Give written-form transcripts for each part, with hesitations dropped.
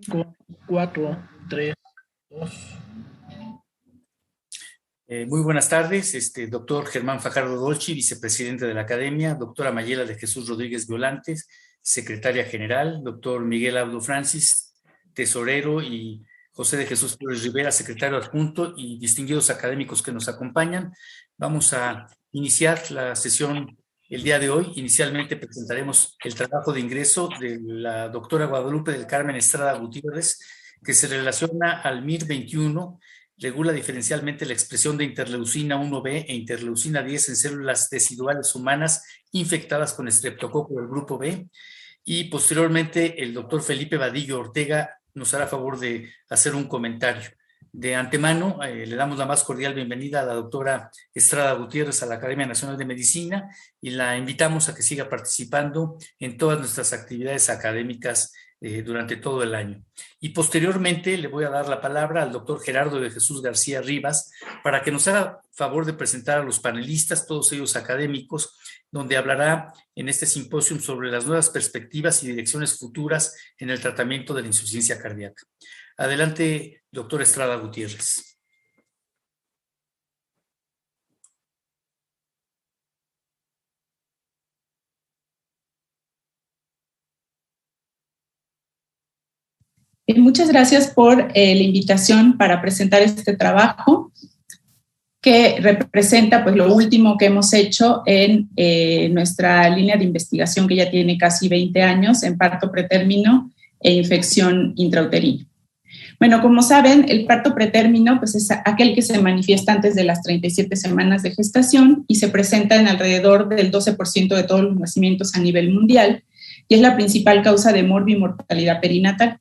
5, 4, 3, 2. Muy buenas tardes, doctor Germán Fajardo Dolci, vicepresidente de la Academia, doctora Mayela de Jesús Rodríguez Violantes, secretaria general, doctor Miguel Abdo Francis, tesorero, y José de Jesús Flores Rivera, secretario adjunto, y distinguidos académicos que nos acompañan. Vamos a iniciar la sesión el día de hoy. Inicialmente presentaremos el trabajo de ingreso de la doctora Guadalupe del Carmen Estrada Gutiérrez, que se relaciona al MIR 21, regula diferencialmente la expresión de interleucina 1B e interleucina 10 en células deciduales humanas infectadas con estreptococo del grupo B. Y posteriormente el doctor Felipe Vadillo Ortega nos hará favor de hacer un comentario. De antemano, le damos la más cordial bienvenida a la doctora Estrada Gutiérrez a la Academia Nacional de Medicina y la invitamos a que siga participando en todas nuestras actividades académicas durante todo el año. Y posteriormente le voy a dar la palabra al doctor Gerardo de Jesús García Rivas para que nos haga favor de presentar a los panelistas, todos ellos académicos, donde hablará en este simposio sobre las nuevas perspectivas y direcciones futuras en el tratamiento de la insuficiencia cardíaca. Adelante, doctor Estrada Gutiérrez. Muchas gracias por la invitación para presentar este trabajo que representa pues, lo último que hemos hecho en nuestra línea de investigación que ya tiene casi 20 años en parto pretérmino e infección intrauterina. Bueno, como saben, el parto pretérmino pues, es aquel que se manifiesta antes de las 37 semanas de gestación y se presenta en alrededor del 12% de todos los nacimientos a nivel mundial y es la principal causa de morbimortalidad perinatal.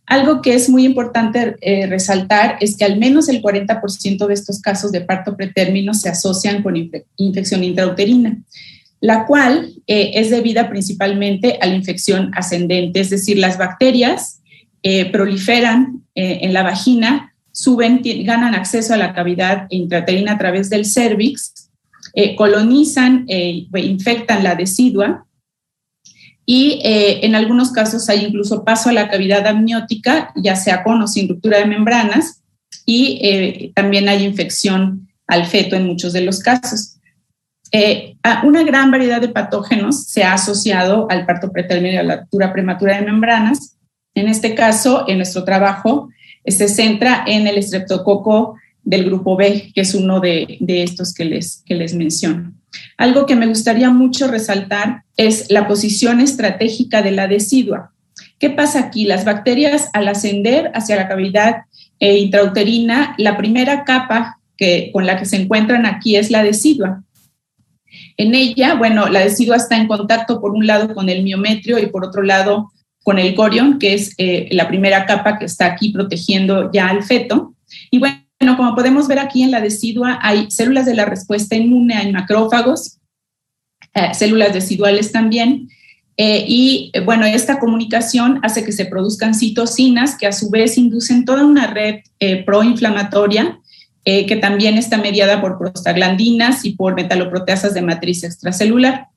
Algo que es muy importante resaltar es que al menos el 40% de estos casos de parto pretérmino se asocian con infección intrauterina, la cual es debida principalmente a la infección ascendente, es decir, las bacterias proliferan en la vagina, suben, ganan acceso a la cavidad intrauterina a través del cérvix, colonizan, infectan la decidua, y en algunos casos hay incluso paso a la cavidad amniótica, ya sea con o sin ruptura de membranas, y también hay infección al feto en muchos de los casos. Una gran variedad de patógenos se ha asociado al parto pretérmino y a la ruptura prematura de membranas. En este caso, en nuestro trabajo, se centra en el estreptococo del grupo B, que es uno de estos que les menciono. Algo que me gustaría mucho resaltar es la posición estratégica de la decidua. ¿Qué pasa aquí? Las bacterias, al ascender hacia la cavidad intrauterina, la primera capa con la que se encuentran aquí es la decidua. En ella, bueno, la decidua está en contacto por un lado con el miometrio y por otro lado con el corion, que es la primera capa que está aquí protegiendo ya al feto. Y bueno, como podemos ver aquí en la decidua hay células de la respuesta inmune, hay macrófagos, células deciduales también, y bueno, esta comunicación hace que se produzcan citocinas que a su vez inducen toda una red proinflamatoria que también está mediada por prostaglandinas y por metaloproteasas de matriz extracelular.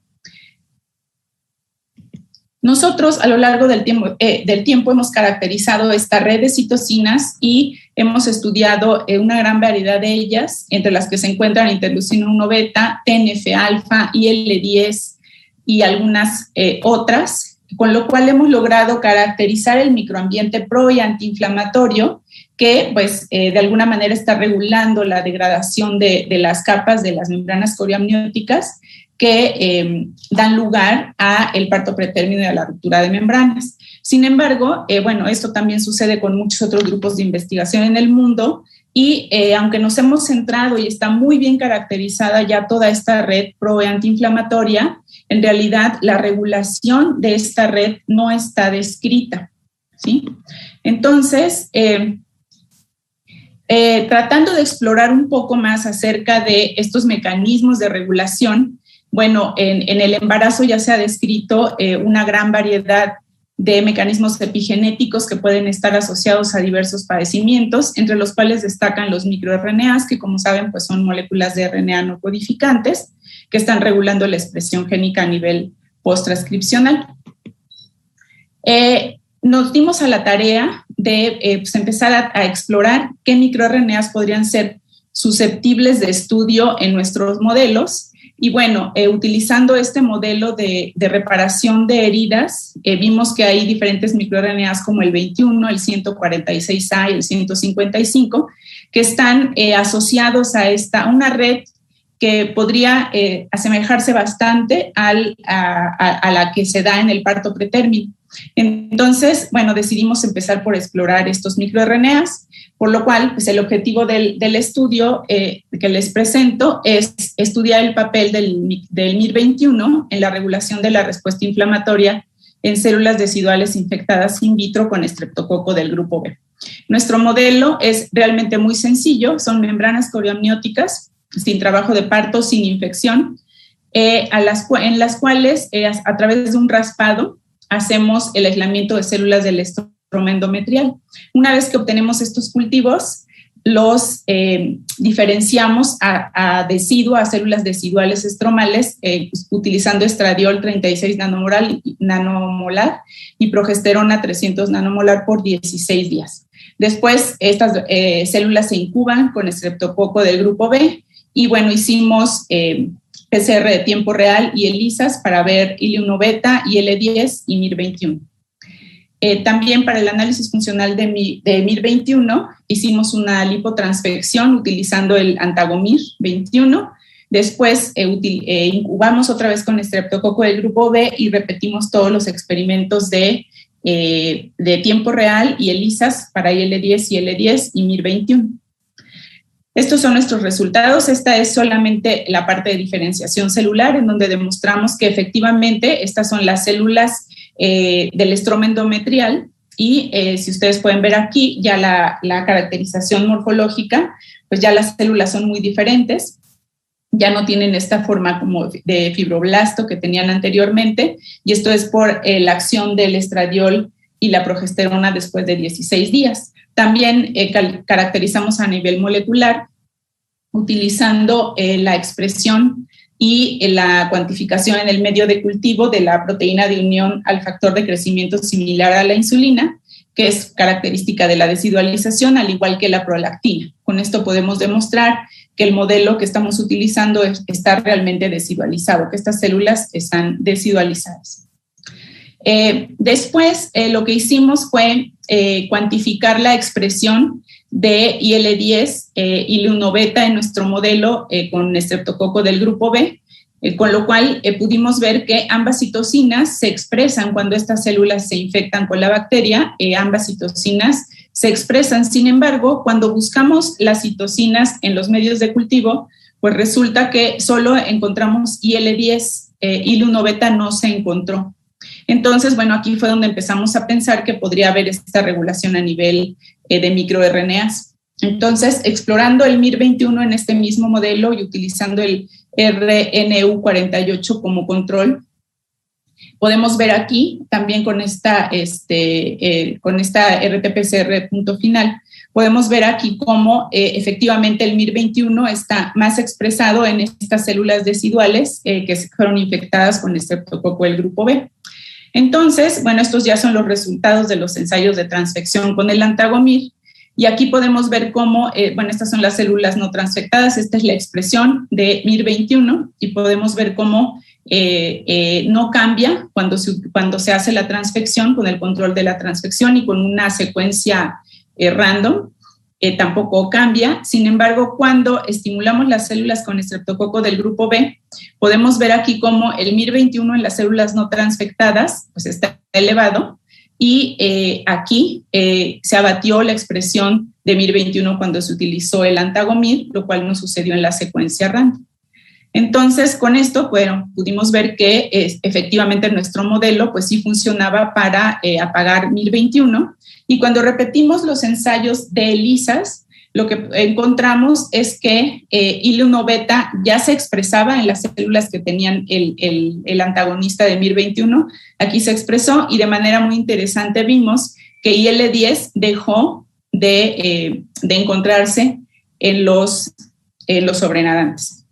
Nosotros a lo largo del tiempo hemos caracterizado esta red de citocinas y hemos estudiado una gran variedad de ellas, entre las que se encuentran interleucina 1 beta, TNF-alfa, IL-10 y algunas otras, con lo cual hemos logrado caracterizar el microambiente pro y antiinflamatorio que pues, de alguna manera está regulando la degradación de las capas de las membranas corioamnióticas que dan lugar a el parto pretérmino y a la ruptura de membranas. Sin embargo, bueno, esto también sucede con muchos otros grupos de investigación en el mundo y aunque nos hemos centrado y está muy bien caracterizada ya toda esta red pro y antiinflamatoria, en realidad la regulación de esta red no está descrita, ¿sí? Entonces, tratando de explorar un poco más acerca de estos mecanismos de regulación, bueno, en el embarazo ya se ha descrito una gran variedad de mecanismos epigenéticos que pueden estar asociados a diversos padecimientos, entre los cuales destacan los microRNAs, que como saben pues son moléculas de RNA no codificantes, que están regulando la expresión génica a nivel post-transcripcional. nos dimos a la tarea de pues empezar a explorar qué microRNAs podrían ser susceptibles de estudio en nuestros modelos. Y bueno, utilizando este modelo de reparación de heridas, vimos que hay diferentes microRNAs como el 21, el 146A y el 155, que están asociados a una red que podría asemejarse bastante a la que se da en el parto pretérmino. Entonces, bueno, decidimos empezar por explorar estos microRNAs, por lo cual pues el objetivo del estudio que les presento es estudiar el papel del MIR21 en la regulación de la respuesta inflamatoria en células deciduales infectadas in vitro con estreptococo del grupo B. Nuestro modelo es realmente muy sencillo, son membranas coriamnióticas sin trabajo de parto, sin infección, en las cuales a través de un raspado hacemos el aislamiento de células del estroma endometrial. Una vez que obtenemos estos cultivos, los diferenciamos a células deciduales estromales utilizando estradiol 36 nanomolar y progesterona 300 nanomolar por 16 días. Después, estas células se incuban con estreptococo del grupo B y bueno, hicimos PCR de tiempo real y ELISAs para ver IL-1 beta, IL-10 y MIR21. También para el análisis funcional de MIR21 hicimos una lipotransfección utilizando el Antagomir 21. Después incubamos otra vez con estreptococo del grupo B y repetimos todos los experimentos de tiempo real y ELISAs para IL-10, IL-10 y MIR21. Estos son nuestros resultados. Esta es solamente la parte de diferenciación celular, en donde demostramos que efectivamente estas son las células del estroma endometrial y si ustedes pueden ver aquí ya la caracterización morfológica, pues ya las células son muy diferentes, ya no tienen esta forma como de fibroblasto que tenían anteriormente y esto es por la acción del estradiol y la progesterona después de 16 días. También caracterizamos a nivel molecular utilizando la expresión y la cuantificación en el medio de cultivo de la proteína de unión al factor de crecimiento similar a la insulina, que es característica de la desidualización, al igual que la prolactina. Con esto podemos demostrar que el modelo que estamos utilizando está realmente desidualizado, que estas células están desidualizadas. Después, lo que hicimos fue cuantificar la expresión de IL-10 y IL-1 beta en nuestro modelo con estreptococo del grupo B, con lo cual pudimos ver que ambas citocinas se expresan cuando estas células se infectan con la bacteria, ambas citocinas se expresan. Sin embargo, cuando buscamos las citocinas en los medios de cultivo, pues resulta que solo encontramos IL-10, IL-1 beta no se encontró. Entonces, bueno, aquí fue donde empezamos a pensar que podría haber esta regulación a nivel de microRNAs. Entonces, explorando el MIR21 en este mismo modelo y utilizando el RNU48 como control, podemos ver aquí, también con esta RT-PCR punto final, podemos ver aquí cómo efectivamente el MIR21 está más expresado en estas células deciduales que fueron infectadas con estreptococo del grupo B. Entonces, bueno, estos ya son los resultados de los ensayos de transfección con el Antagomir. Y aquí podemos ver cómo, bueno, estas son las células no transfectadas, esta es la expresión de MIR21 y podemos ver cómo no cambia cuando se hace la transfección con el control de la transfección y con una secuencia random. Tampoco cambia. Sin embargo, cuando estimulamos las células con estreptococo del grupo B, podemos ver aquí cómo el MIR21 en las células no transfectadas pues está elevado y aquí se abatió la expresión de MIR21 cuando se utilizó el Antagomir, lo cual no sucedió en la secuencia random. Entonces, con esto, bueno, pudimos ver que efectivamente nuestro modelo pues sí funcionaba para apagar MIR21. Y cuando repetimos los ensayos de ELISAs, lo que encontramos es que IL-1 beta ya se expresaba en las células que tenían el antagonista de MIR21. Aquí se expresó y de manera muy interesante vimos que IL-10 dejó de encontrarse en los sobrenadantes.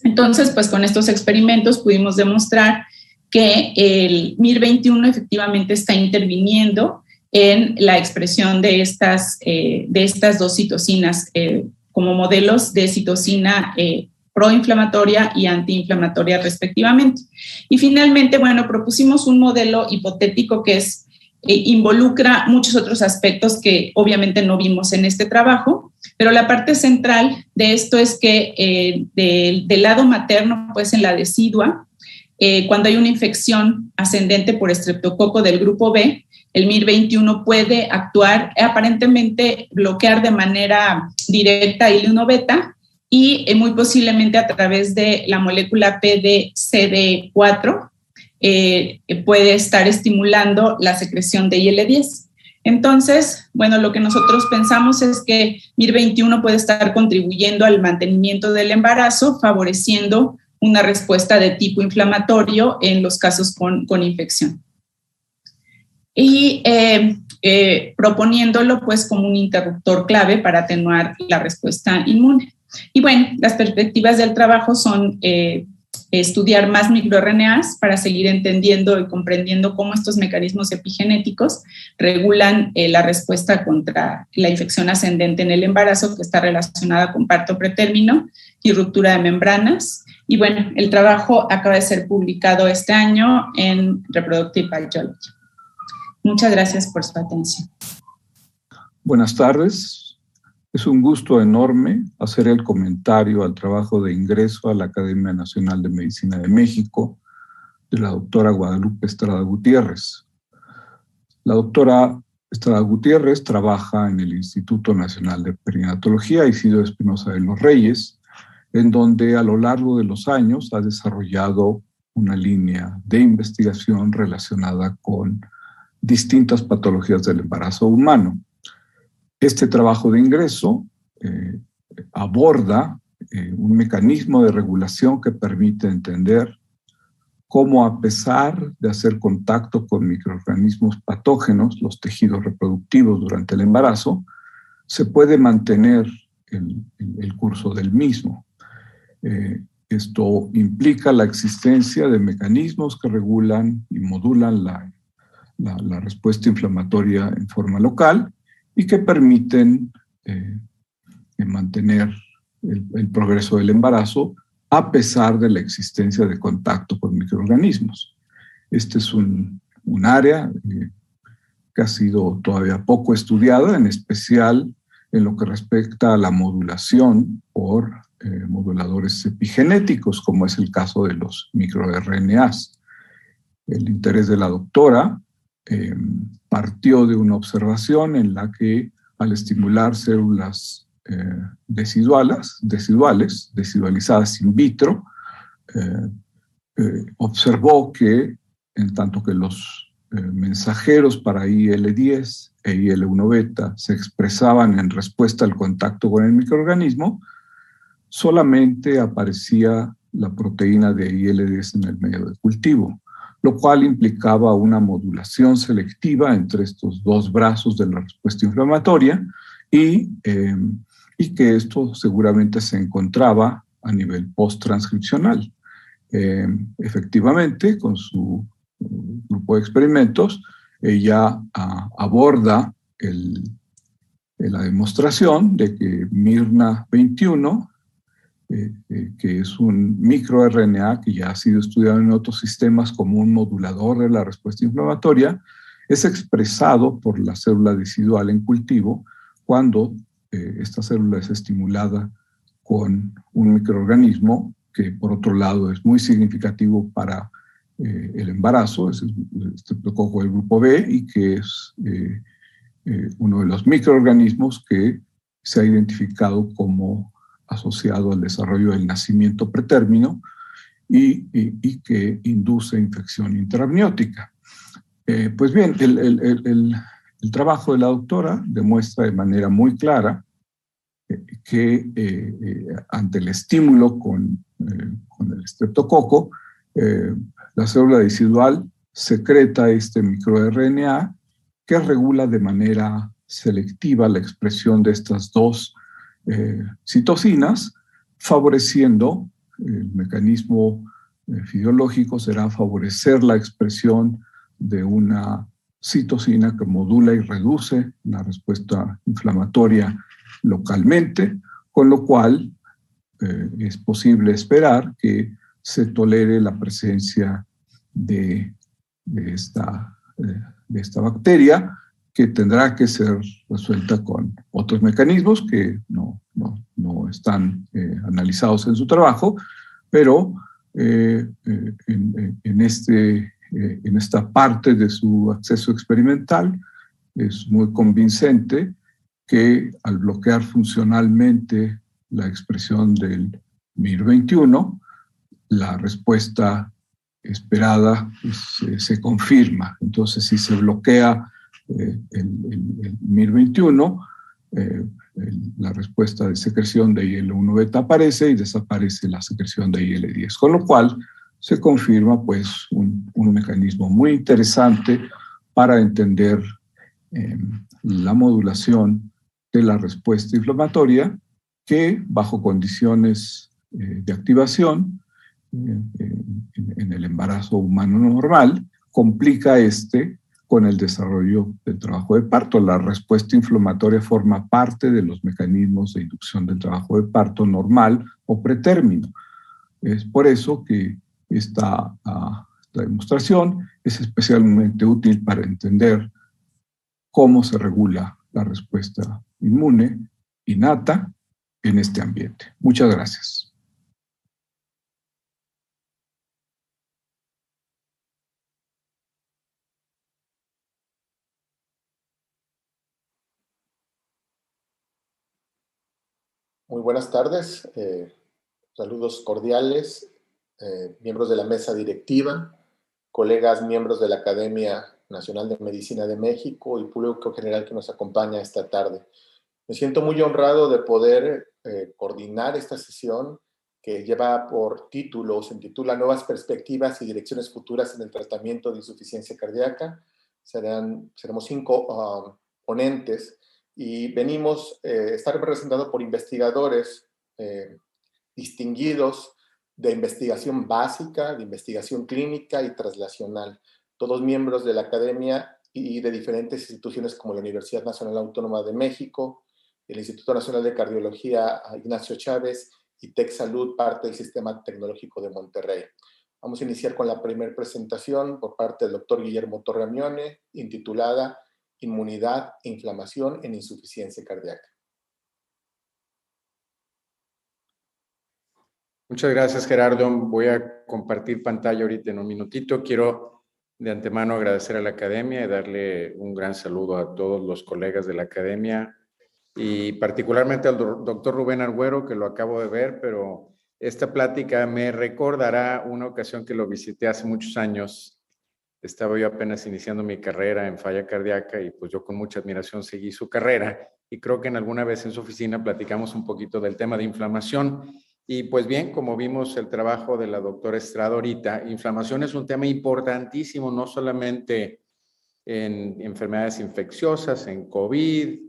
Entonces, pues con estos experimentos pudimos demostrar que el MIR21 efectivamente está interviniendo en la expresión de estas dos citocinas como modelos de citocina proinflamatoria y antiinflamatoria respectivamente. Y finalmente, bueno, propusimos un modelo hipotético que involucra muchos otros aspectos que obviamente no vimos en este trabajo, pero la parte central de esto es que del lado materno, pues en la decidua, cuando hay una infección ascendente por estreptococo del grupo B, el MIR21 puede actuar, aparentemente bloquear de manera directa IL-1 beta y muy posiblemente a través de la molécula PDCD4 puede estar estimulando la secreción de IL-10. Entonces, bueno, lo que nosotros pensamos es que MIR21 puede estar contribuyendo al mantenimiento del embarazo, favoreciendo una respuesta de tipo inflamatorio en los casos con infección. Y proponiéndolo pues como un interruptor clave para atenuar la respuesta inmune. Y bueno, las perspectivas del trabajo son estudiar más microRNAs para seguir entendiendo y comprendiendo cómo estos mecanismos epigenéticos regulan la respuesta contra la infección ascendente en el embarazo, que está relacionada con parto pretérmino y ruptura de membranas. Y bueno, el trabajo acaba de ser publicado este año en Reproductive Biology. Muchas gracias por su atención. Buenas tardes. Es un gusto enorme hacer el comentario al trabajo de ingreso a la Academia Nacional de Medicina de México de la doctora Guadalupe Estrada Gutiérrez. La doctora Estrada Gutiérrez trabaja en el Instituto Nacional de Perinatología Isidro Espinosa de los Reyes, en donde a lo largo de los años ha desarrollado una línea de investigación relacionada con distintas patologías del embarazo humano. Este trabajo de ingreso aborda un mecanismo de regulación que permite entender cómo, a pesar de hacer contacto con microorganismos patógenos, los tejidos reproductivos durante el embarazo, se puede mantener el curso del mismo. Esto implica la existencia de mecanismos que regulan y modulan la respuesta inflamatoria en forma local y que permiten mantener el progreso del embarazo a pesar de la existencia de contacto con microorganismos. Este es un área que ha sido todavía poco estudiada, en especial en lo que respecta a la modulación por moduladores epigenéticos, como es el caso de los microRNAs. El interés de la doctora partió de una observación en la que, al estimular células desigualizadas in vitro, observó que, en tanto que los mensajeros para IL-10 e IL-1 beta se expresaban en respuesta al contacto con el microorganismo, solamente aparecía la proteína de IL-10 en el medio de cultivo, lo cual implicaba una modulación selectiva entre estos dos brazos de la respuesta inflamatoria y que esto seguramente se encontraba a nivel post-transcripcional. Efectivamente, con su grupo de experimentos, ella aborda la demostración de que MIR21, que es un microRNA que ya ha sido estudiado en otros sistemas como un modulador de la respuesta inflamatoria, es expresado por la célula decidual en cultivo cuando esta célula es estimulada con un microorganismo que, por otro lado, es muy significativo para el embarazo, es el estreptococo del grupo B, y que es uno de los microorganismos que se ha identificado como asociado al desarrollo del nacimiento pretérmino y que induce infección intraamniótica. Pues bien, el trabajo de la doctora demuestra de manera muy clara que ante el estímulo con el estreptococo, la célula decidual secreta este microRNA que regula de manera selectiva la expresión de estas dos citocinas, favoreciendo el mecanismo fisiológico será favorecer la expresión de una citocina que modula y reduce la respuesta inflamatoria localmente, con lo cual es posible esperar que se tolere la presencia de esta bacteria, que tendrá que ser resuelta con otros mecanismos que no están analizados en su trabajo, pero en esta parte de su acceso experimental es muy convincente que al bloquear funcionalmente la expresión del MIR21, la respuesta esperada se confirma. Entonces, si se bloquea el MIR21, la respuesta de secreción de IL-1 beta aparece y desaparece la secreción de IL-10, con lo cual se confirma pues un mecanismo muy interesante para entender la modulación de la respuesta inflamatoria que bajo condiciones de activación en el embarazo humano normal complica con el desarrollo del trabajo de parto. La respuesta inflamatoria forma parte de los mecanismos de inducción del trabajo de parto normal o pretérmino. Es por eso que esta demostración es especialmente útil para entender cómo se regula la respuesta inmune innata en este ambiente. Muchas gracias. Muy buenas tardes, saludos cordiales, miembros de la mesa directiva, colegas miembros de la Academia Nacional de Medicina de México y público general que nos acompaña esta tarde. Me siento muy honrado de poder coordinar esta sesión que lleva por título, se intitula Nuevas perspectivas y direcciones futuras en el tratamiento de insuficiencia cardíaca. Seremos 5 ponentes y venimos a estar representados por investigadores distinguidos de investigación básica, de investigación clínica y translacional, todos miembros de la academia y de diferentes instituciones como la Universidad Nacional Autónoma de México, el Instituto Nacional de Cardiología Ignacio Chávez y TecSalud, parte del Sistema Tecnológico de Monterrey. Vamos a iniciar con la primera presentación por parte del doctor Guillermo Torreamione, intitulada Inmunidad e inflamación en insuficiencia cardíaca. Muchas gracias, Gerardo. Voy a compartir pantalla ahorita en un minutito. Quiero de antemano agradecer a la academia y darle un gran saludo a todos los colegas de la academia y particularmente al doctor Rubén Argüero, que lo acabo de ver, pero esta plática me recordará una ocasión que lo visité hace muchos años. Estaba yo apenas iniciando mi carrera en falla cardíaca y pues yo con mucha admiración seguí su carrera y creo que en alguna vez en su oficina platicamos un poquito del tema de inflamación. Y pues bien, como vimos el trabajo de la doctora Estrada ahorita, inflamación es un tema importantísimo, no solamente en enfermedades infecciosas, en COVID,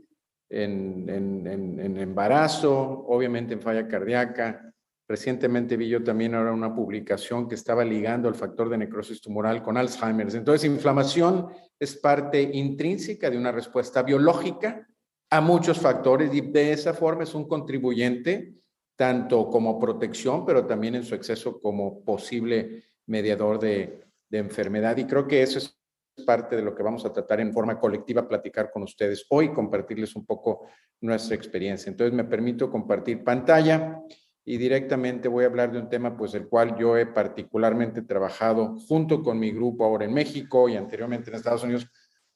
en embarazo, obviamente en falla cardíaca. Recientemente vi yo también ahora una publicación que estaba ligando el factor de necrosis tumoral con Alzheimer. Entonces, inflamación es parte intrínseca de una respuesta biológica a muchos factores y de esa forma es un contribuyente tanto como protección, pero también en su exceso como posible mediador de enfermedad. Y creo que eso es parte de lo que vamos a tratar en forma colectiva, platicar con ustedes hoy, compartirles un poco nuestra experiencia. Entonces, me permito compartir pantalla y directamente voy a hablar de un tema pues el cual yo he particularmente trabajado junto con mi grupo ahora en México y anteriormente en Estados Unidos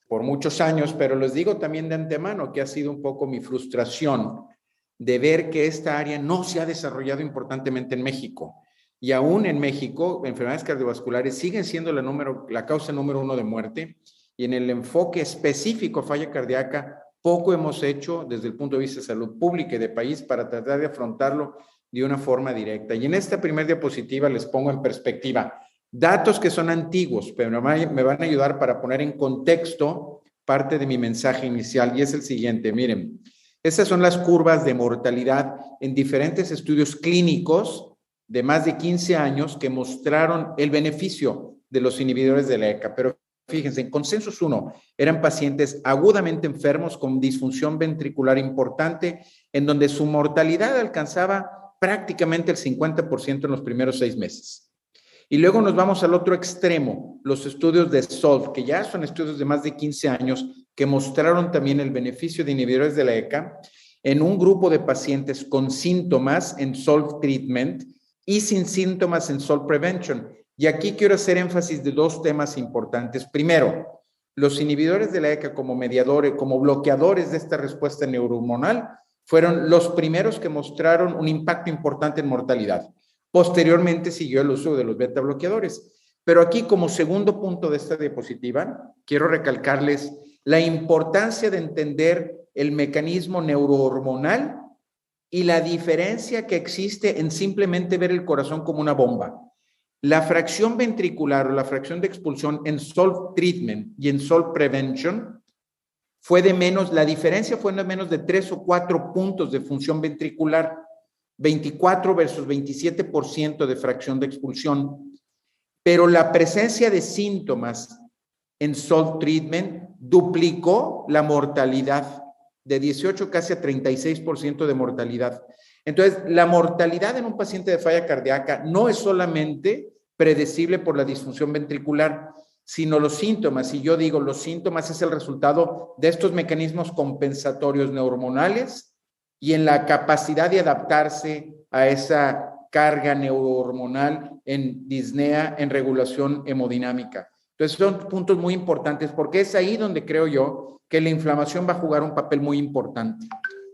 por muchos años, pero les digo también de antemano que ha sido un poco mi frustración de ver que esta área no se ha desarrollado importantemente en México. Y aún en México, enfermedades cardiovasculares siguen siendo la causa número 1 de muerte. Y en el enfoque específico falla cardíaca, poco hemos hecho desde el punto de vista de salud pública y de país para tratar de afrontarlo de una forma directa. Y en esta primera diapositiva les pongo en perspectiva datos que son antiguos, pero me van a ayudar para poner en contexto parte de mi mensaje inicial. Y es el siguiente, miren. Estas son las curvas de mortalidad en diferentes estudios clínicos de más de 15 años que mostraron el beneficio de los inhibidores de la ECA. Pero fíjense, en Consensus 1 eran pacientes agudamente enfermos con disfunción ventricular importante, en donde su mortalidad alcanzaba prácticamente el 50% en los primeros 6 meses. Y luego nos vamos al otro extremo, los estudios de SOLV, que ya son estudios de más de 15 años, que mostraron también el beneficio de inhibidores de la ECA en un grupo de pacientes con síntomas en SOLV Treatment y sin síntomas en SOLV Prevention. Y aquí quiero hacer énfasis de 2 temas importantes. Primero, los inhibidores de la ECA como mediadores, como bloqueadores de esta respuesta neurohormonal, fueron los primeros que mostraron un impacto importante en mortalidad. Posteriormente siguió el uso de los beta bloqueadores. Pero aquí, como segundo punto de esta diapositiva, quiero recalcarles la importancia de entender el mecanismo neurohormonal y la diferencia que existe en simplemente ver el corazón como una bomba. La fracción ventricular o la fracción de expulsión en SOLV Treatment y en SOLV Prevention fue de menos, la diferencia fue de menos de 3 o 4 puntos de función ventricular, 24 versus 27% de fracción de expulsión. Pero la presencia de síntomas en SOLV Treatment duplicó la mortalidad, de 18 casi a 36% de mortalidad. Entonces, la mortalidad en un paciente de falla cardíaca no es solamente predecible por la disfunción ventricular, sino los síntomas. Y yo digo, los síntomas es el resultado de estos mecanismos compensatorios neurohormonales y en la capacidad de adaptarse a esa carga neurohormonal en disnea, en regulación hemodinámica. Entonces, son puntos muy importantes porque es ahí donde creo yo que la inflamación va a jugar un papel muy importante.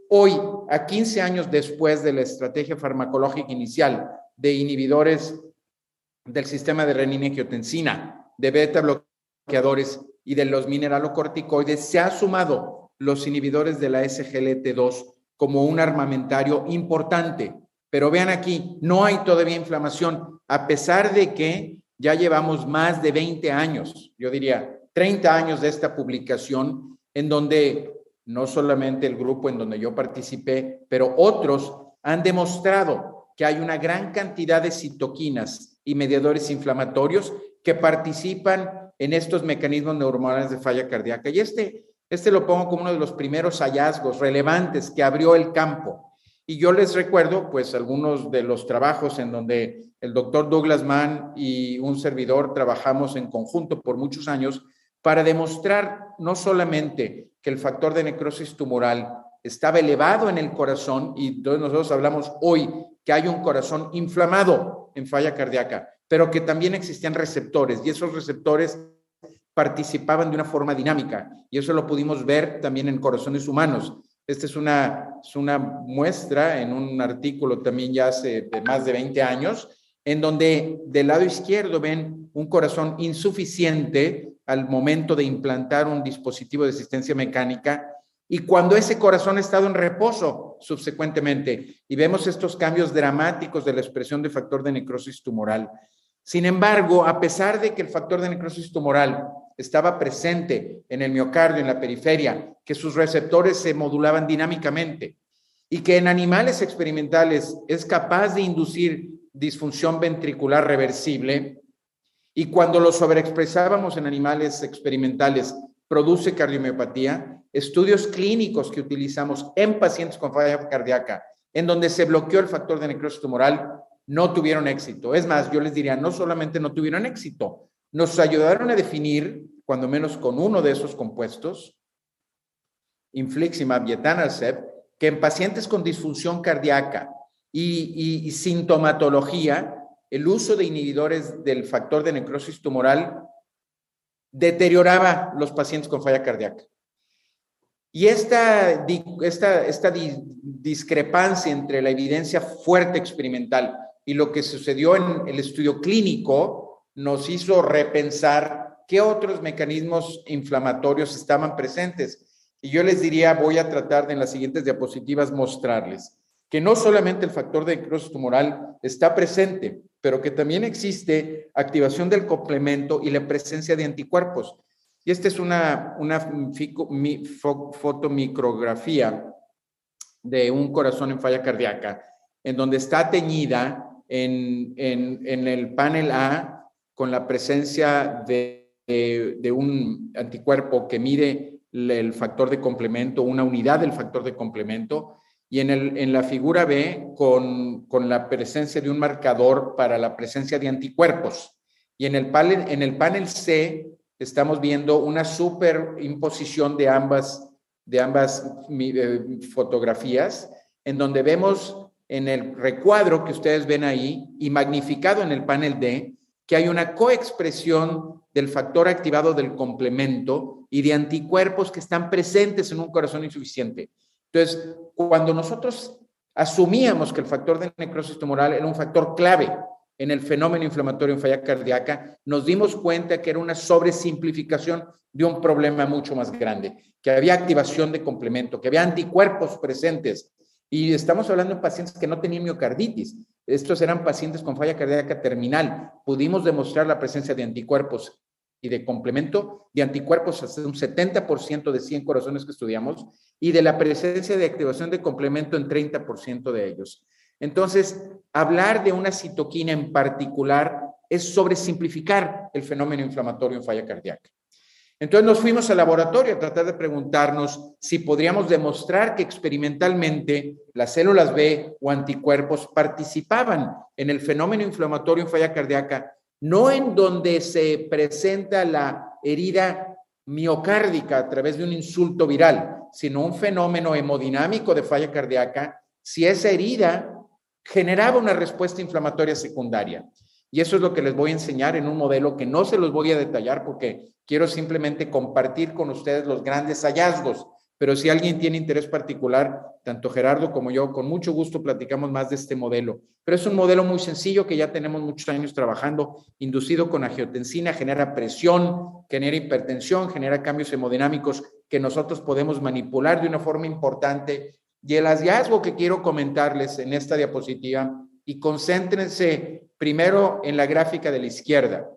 Hoy, a 15 años después de la estrategia farmacológica inicial de inhibidores del sistema de renina-angiotensina, de beta bloqueadores y de los mineralocorticoides, se ha sumado los inhibidores de la SGLT2 como un armamentario importante. Pero vean aquí, no hay todavía inflamación, a pesar de que ya llevamos más de 20 años, yo diría 30 años de esta publicación, en donde no solamente el grupo en donde yo participé, pero otros han demostrado que hay una gran cantidad de citoquinas y mediadores inflamatorios que participan en estos mecanismos neurohormonales de falla cardíaca. Y este lo pongo como uno de los primeros hallazgos relevantes que abrió el campo. Y yo les recuerdo, pues, algunos de los trabajos en donde el doctor Douglas Mann y un servidor trabajamos en conjunto por muchos años para demostrar no solamente que el factor de necrosis tumoral estaba elevado en el corazón, y entonces nosotros hablamos hoy que hay un corazón inflamado en falla cardíaca, pero que también existían receptores, y esos receptores participaban de una forma dinámica, y eso lo pudimos ver también en corazones humanos. Esta es una muestra en un artículo también ya hace de más de 20 años, en donde del lado izquierdo ven un corazón insuficiente al momento de implantar un dispositivo de asistencia mecánica y cuando ese corazón ha estado en reposo subsecuentemente, y vemos estos cambios dramáticos de la expresión de factor de necrosis tumoral. Sin embargo, a pesar de que el factor de necrosis tumoral estaba presente en el miocardio, en la periferia, que sus receptores se modulaban dinámicamente y que en animales experimentales es capaz de inducir disfunción ventricular reversible, y cuando lo sobreexpresábamos en animales experimentales produce cardiomiopatía, estudios clínicos que utilizamos en pacientes con falla cardíaca, en donde se bloqueó el factor de necrosis tumoral, no tuvieron éxito. Es más, yo les diría, no solamente no tuvieron éxito, nos ayudaron a definir, cuando menos con uno de esos compuestos, infliximab y etanercept, que en pacientes con disfunción cardíaca y sintomatología, el uso de inhibidores del factor de necrosis tumoral deterioraba los pacientes con falla cardíaca. Y esta discrepancia entre la evidencia fuerte experimental y lo que sucedió en el estudio clínico nos hizo repensar qué otros mecanismos inflamatorios estaban presentes. Y yo les diría, voy a tratar de en las siguientes diapositivas mostrarles que no solamente el factor de necrosis tumoral está presente, pero que también existe activación del complemento y la presencia de anticuerpos. Y esta es una fotomicrografía de un corazón en falla cardíaca, en donde está teñida en el panel A con la presencia de de un anticuerpo que mide el factor de complemento, una unidad del factor de complemento, y en la figura B con la presencia de un marcador para la presencia de anticuerpos. Y en el panel C estamos viendo una superimposición de ambas fotografías, en donde vemos en el recuadro que ustedes ven ahí y magnificado en el panel D, que hay una coexpresión del factor activado del complemento y de anticuerpos que están presentes en un corazón insuficiente. Entonces, cuando nosotros asumíamos que el factor de necrosis tumoral era un factor clave en el fenómeno inflamatorio en falla cardíaca, nos dimos cuenta que era una sobresimplificación de un problema mucho más grande, que había activación de complemento, que había anticuerpos presentes. Y estamos hablando de pacientes que no tenían miocarditis. Estos eran pacientes con falla cardíaca terminal. Pudimos demostrar la presencia de anticuerpos y de complemento, de anticuerpos hasta un 70% de 100 corazones que estudiamos, y de la presencia de activación de complemento en 30% de ellos. Entonces, hablar de una citoquina en particular es sobresimplificar el fenómeno inflamatorio en falla cardíaca. Entonces nos fuimos al laboratorio a tratar de preguntarnos si podríamos demostrar que experimentalmente las células B o anticuerpos participaban en el fenómeno inflamatorio en falla cardíaca, no en donde se presenta la herida miocárdica a través de un insulto viral, sino un fenómeno hemodinámico de falla cardíaca, si esa herida generaba una respuesta inflamatoria secundaria. Y eso es lo que les voy a enseñar en un modelo que no se los voy a detallar porque quiero simplemente compartir con ustedes los grandes hallazgos. Pero si alguien tiene interés particular, tanto Gerardo como yo, con mucho gusto platicamos más de este modelo. Pero es un modelo muy sencillo que ya tenemos muchos años trabajando, inducido con angiotensina, genera presión, genera hipertensión, genera cambios hemodinámicos que nosotros podemos manipular de una forma importante. Y el hallazgo que quiero comentarles en esta diapositiva, y concéntrense primero en la gráfica de la izquierda,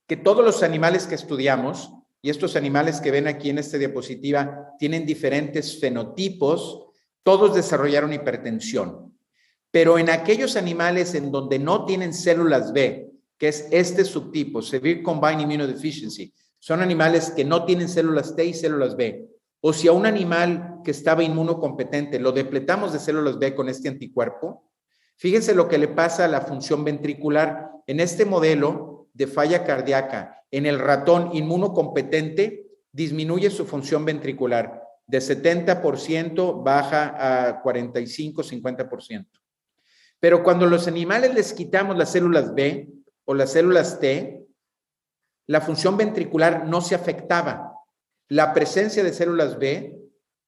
que todos los animales que estudiamos, y estos animales que ven aquí en esta diapositiva tienen diferentes fenotipos, todos desarrollaron hipertensión. Pero en aquellos animales en donde no tienen células B, que es este subtipo, Severe Combined Immunodeficiency, son animales que no tienen células T y células B. O si a un animal que estaba inmunocompetente lo depletamos de células B con este anticuerpo, fíjense lo que le pasa a la función ventricular. En este modelo de falla cardíaca, en el ratón inmunocompetente, disminuye su función ventricular. De 70% baja a 45-50%. Pero cuando los animales les quitamos las células B o las células T, la función ventricular no se afectaba. La presencia de células B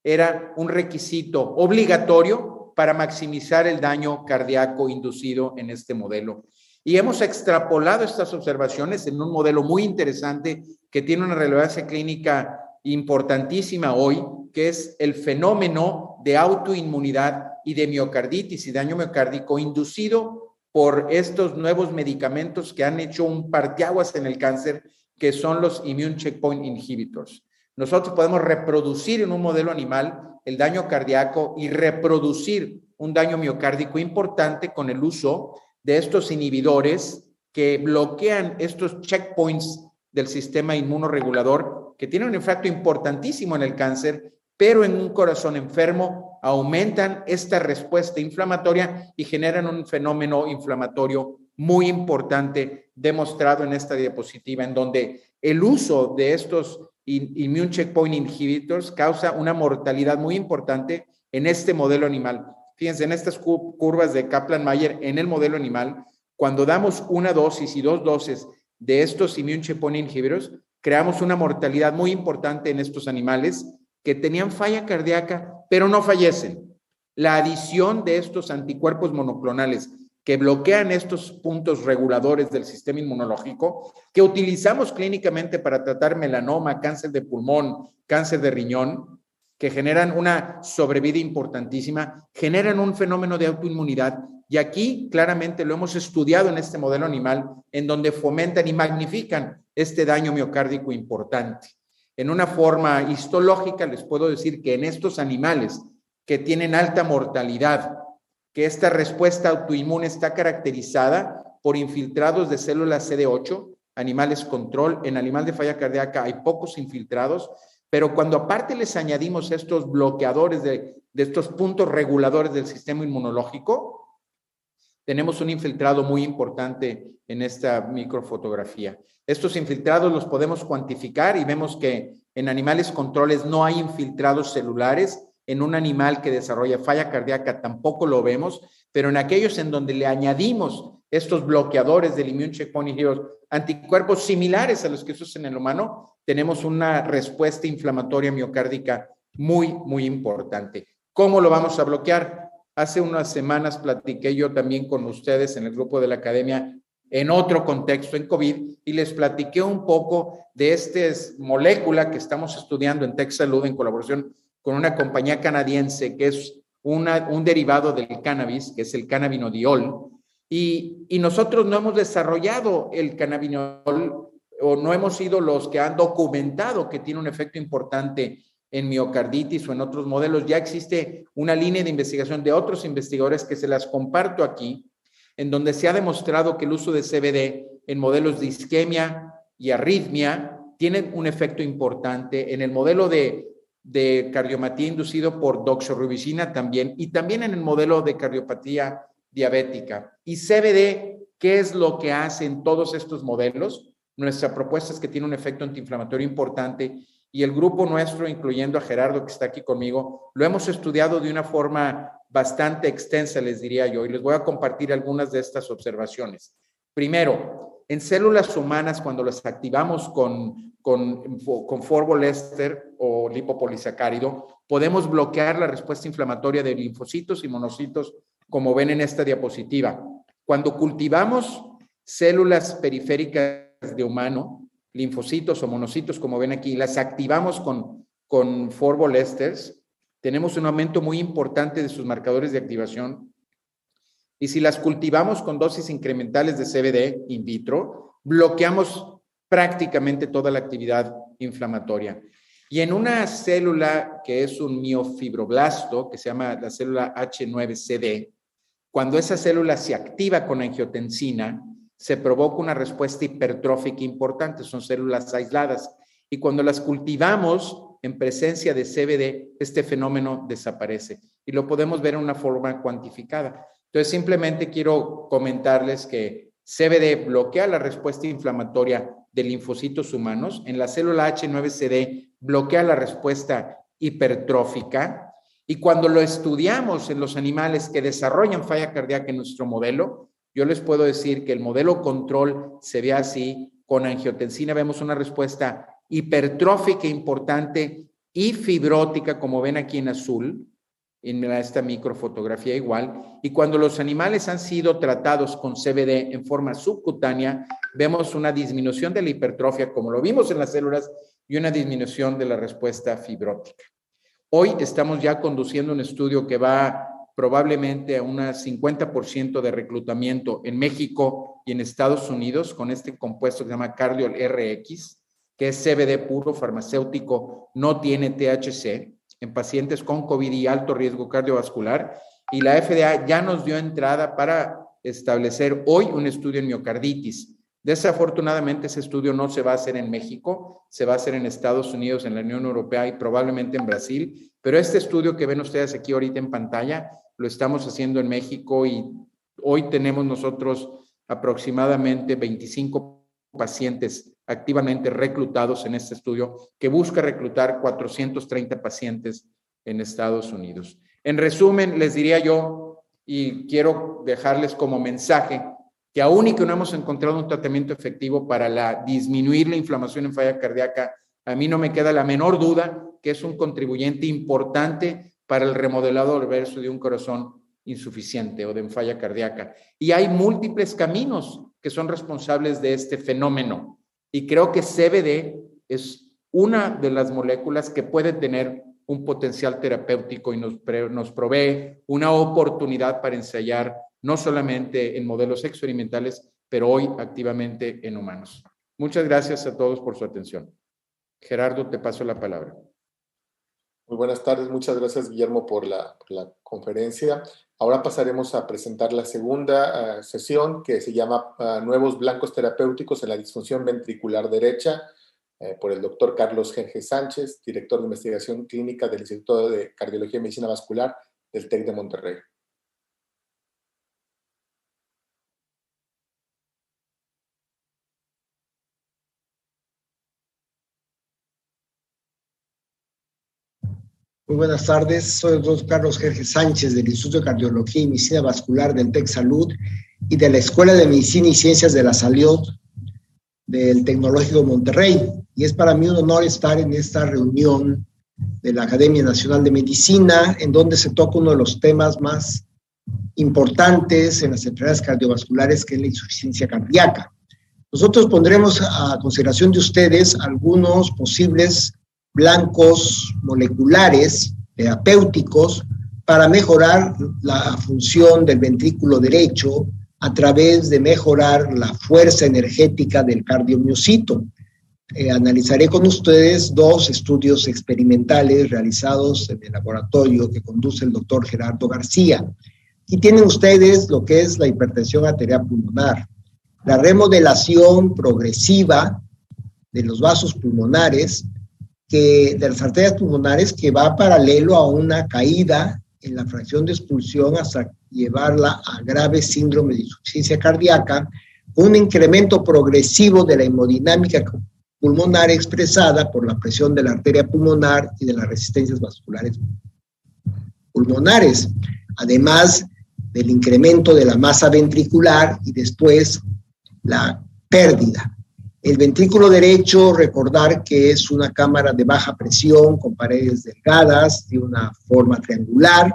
era un requisito obligatorio para maximizar el daño cardíaco inducido en este modelo. Y hemos extrapolado estas observaciones en un modelo muy interesante que tiene una relevancia clínica importantísima hoy, que es el fenómeno de autoinmunidad y de miocarditis y daño miocárdico inducido por estos nuevos medicamentos que han hecho un parteaguas en el cáncer, que son los immune checkpoint inhibitors. Nosotros podemos reproducir en un modelo animal el daño cardíaco y reproducir un daño miocárdico importante con el uso de estos inhibidores que bloquean estos checkpoints del sistema inmunorregulador, que tienen un efecto importantísimo en el cáncer, pero en un corazón enfermo aumentan esta respuesta inflamatoria y generan un fenómeno inflamatorio muy importante demostrado en esta diapositiva, en donde el uso de estos immune checkpoint inhibitors causa una mortalidad muy importante en este modelo animal. Fíjense, en estas curvas de Kaplan-Meier en el modelo animal, cuando damos una dosis y 2 dosis de estos immune checkpoint inhibitors, creamos una mortalidad muy importante en estos animales que tenían falla cardíaca, pero no fallecen. La adición de estos anticuerpos monoclonales que bloquean estos puntos reguladores del sistema inmunológico, que utilizamos clínicamente para tratar melanoma, cáncer de pulmón, cáncer de riñón, que generan una sobrevida importantísima, generan un fenómeno de autoinmunidad. Y aquí claramente lo hemos estudiado en este modelo animal, en donde fomentan y magnifican este daño miocárdico importante. En una forma histológica les puedo decir que en estos animales que tienen alta mortalidad, que esta respuesta autoinmune está caracterizada por infiltrados de células CD8, animales control. En animal de falla cardíaca hay pocos infiltrados, pero cuando aparte les añadimos estos bloqueadores de estos puntos reguladores del sistema inmunológico, tenemos un infiltrado muy importante en esta microfotografía. Estos infiltrados los podemos cuantificar y vemos que en animales controles no hay infiltrados celulares. En un animal que desarrolla falla cardíaca tampoco lo vemos, pero en aquellos en donde le añadimos estos bloqueadores del immune checkpoint inhibitor, anticuerpos similares a los que se usan en el humano, tenemos una respuesta inflamatoria miocárdica muy, muy importante. ¿Cómo lo vamos a bloquear? Hace unas semanas platiqué yo también con ustedes en el grupo de la academia en otro contexto, en COVID, y les platiqué un poco de esta molécula que estamos estudiando en TechSalud en colaboración con una compañía canadiense que es un derivado del cannabis, que es el cannabinodiol, y nosotros no hemos desarrollado el cannabinodiol o no hemos sido los que han documentado que tiene un efecto importante en miocarditis o en otros modelos. Ya existe una línea de investigación de otros investigadores que se las comparto aquí, en donde se ha demostrado que el uso de CBD en modelos de isquemia y arritmia tiene un efecto importante. En el modelo de cardiopatía inducido por doxorubicina también, y también en el modelo de cardiopatía diabética. Y CBD, ¿qué es lo que hace en todos estos modelos? Nuestra propuesta es que tiene un efecto antiinflamatorio importante, y el grupo nuestro, incluyendo a Gerardo que está aquí conmigo, lo hemos estudiado de una forma bastante extensa, les diría yo, y les voy a compartir algunas de estas observaciones. Primero, en células humanas, cuando las activamos con Forbolester o lipopolisacárido, podemos bloquear la respuesta inflamatoria de linfocitos y monocitos, como ven en esta diapositiva. Cuando cultivamos células periféricas de humano, linfocitos o monocitos, como ven aquí, las activamos con Forbolesters, tenemos un aumento muy importante de sus marcadores de activación. Y si las cultivamos con dosis incrementales de CBD in vitro, bloqueamos prácticamente toda la actividad inflamatoria. Y en una célula que es un miofibroblasto, que se llama la célula H9CD, cuando esa célula se activa con angiotensina, se provoca una respuesta hipertrófica importante, son células aisladas. Y cuando las cultivamos en presencia de CBD, este fenómeno desaparece. Y lo podemos ver en una forma cuantificada. Entonces, simplemente quiero comentarles que CBD bloquea la respuesta inflamatoria de linfocitos humanos. En la célula H9CD bloquea la respuesta hipertrófica. Y cuando lo estudiamos en los animales que desarrollan falla cardíaca en nuestro modelo, yo les puedo decir que el modelo control se ve así. Con angiotensina vemos una respuesta hipertrófica importante y fibrótica, como ven aquí en azul, en esta microfotografía igual. Y cuando los animales han sido tratados con CBD en forma subcutánea, vemos una disminución de la hipertrofia, como lo vimos en las células, y una disminución de la respuesta fibrótica. Hoy estamos ya conduciendo un estudio que va probablemente a un 50% de reclutamiento en México y en Estados Unidos con este compuesto que se llama Cardiol RX, que es CBD puro, farmacéutico, no tiene THC, en pacientes con COVID y alto riesgo cardiovascular, y la FDA ya nos dio entrada para establecer hoy un estudio en miocarditis. Desafortunadamente ese estudio no se va a hacer en México, se va a hacer en Estados Unidos, en la Unión Europea y probablemente en Brasil, pero este estudio que ven ustedes aquí ahorita en pantalla lo estamos haciendo en México, y hoy tenemos nosotros aproximadamente 25 pacientes activamente reclutados en este estudio que busca reclutar 430 pacientes en Estados Unidos. En resumen, les diría yo, y quiero dejarles como mensaje, que aún y que no hemos encontrado un tratamiento efectivo para disminuir la inflamación en falla cardíaca, a mí no me queda la menor duda que es un contribuyente importante para el remodelado reverso de un corazón insuficiente o de falla cardíaca. Y hay múltiples caminos que son responsables de este fenómeno. Y creo que CBD es una de las moléculas que puede tener un potencial terapéutico y nos provee una oportunidad para ensayar no solamente en modelos experimentales, pero hoy activamente en humanos. Muchas gracias a todos por su atención. Gerardo, te paso la palabra. Muy buenas tardes, muchas gracias Guillermo por la conferencia. Ahora pasaremos a presentar la segunda sesión que se llama Nuevos blancos terapéuticos en la disfunción ventricular derecha, por el doctor Carlos G. Sánchez, director de investigación clínica del Instituto de Cardiología y Medicina Vascular del TEC de Monterrey. Muy buenas tardes, soy el doctor Carlos G. Sánchez del Instituto de Cardiología y Medicina Vascular del TEC Salud y de la Escuela de Medicina y Ciencias de la Salud del Tecnológico de Monterrey. Y es para mí un honor estar en esta reunión de la Academia Nacional de Medicina, en donde se toca uno de los temas más importantes en las enfermedades cardiovasculares, que es la insuficiencia cardíaca. Nosotros pondremos a consideración de ustedes algunos posibles blancos moleculares terapéuticos para mejorar la función del ventrículo derecho a través de mejorar la fuerza energética del cardiomiocito. Analizaré con ustedes dos estudios experimentales realizados en el laboratorio que conduce el doctor Gerardo García. Aquí tienen ustedes lo que es la hipertensión arterial pulmonar, la remodelación progresiva de los vasos pulmonares, de las arterias pulmonares, que va paralelo a una caída en la fracción de expulsión hasta llevarla a grave síndrome de insuficiencia cardíaca, con un incremento progresivo de la hemodinámica pulmonar expresada por la presión de la arteria pulmonar y de las resistencias vasculares pulmonares, además del incremento de la masa ventricular y después la pérdida. El ventrículo derecho, recordar que es una cámara de baja presión con paredes delgadas, de una forma triangular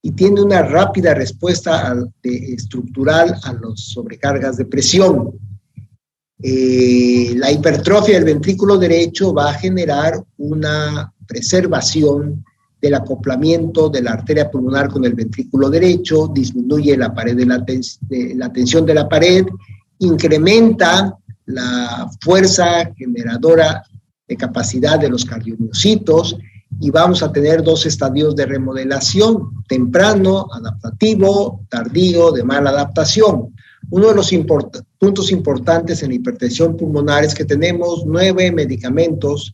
y tiene una rápida respuesta estructural a las sobrecargas de presión. La hipertrofia del ventrículo derecho va a generar una preservación del acoplamiento de la arteria pulmonar con el ventrículo derecho, disminuye la pared de la tensión de la pared, incrementa la fuerza generadora de capacidad de los cardiomiocitos y vamos a tener dos estadios de remodelación, temprano, adaptativo, tardío, de mala adaptación. Uno de los puntos importantes en la hipertensión pulmonar es que tenemos 9 medicamentos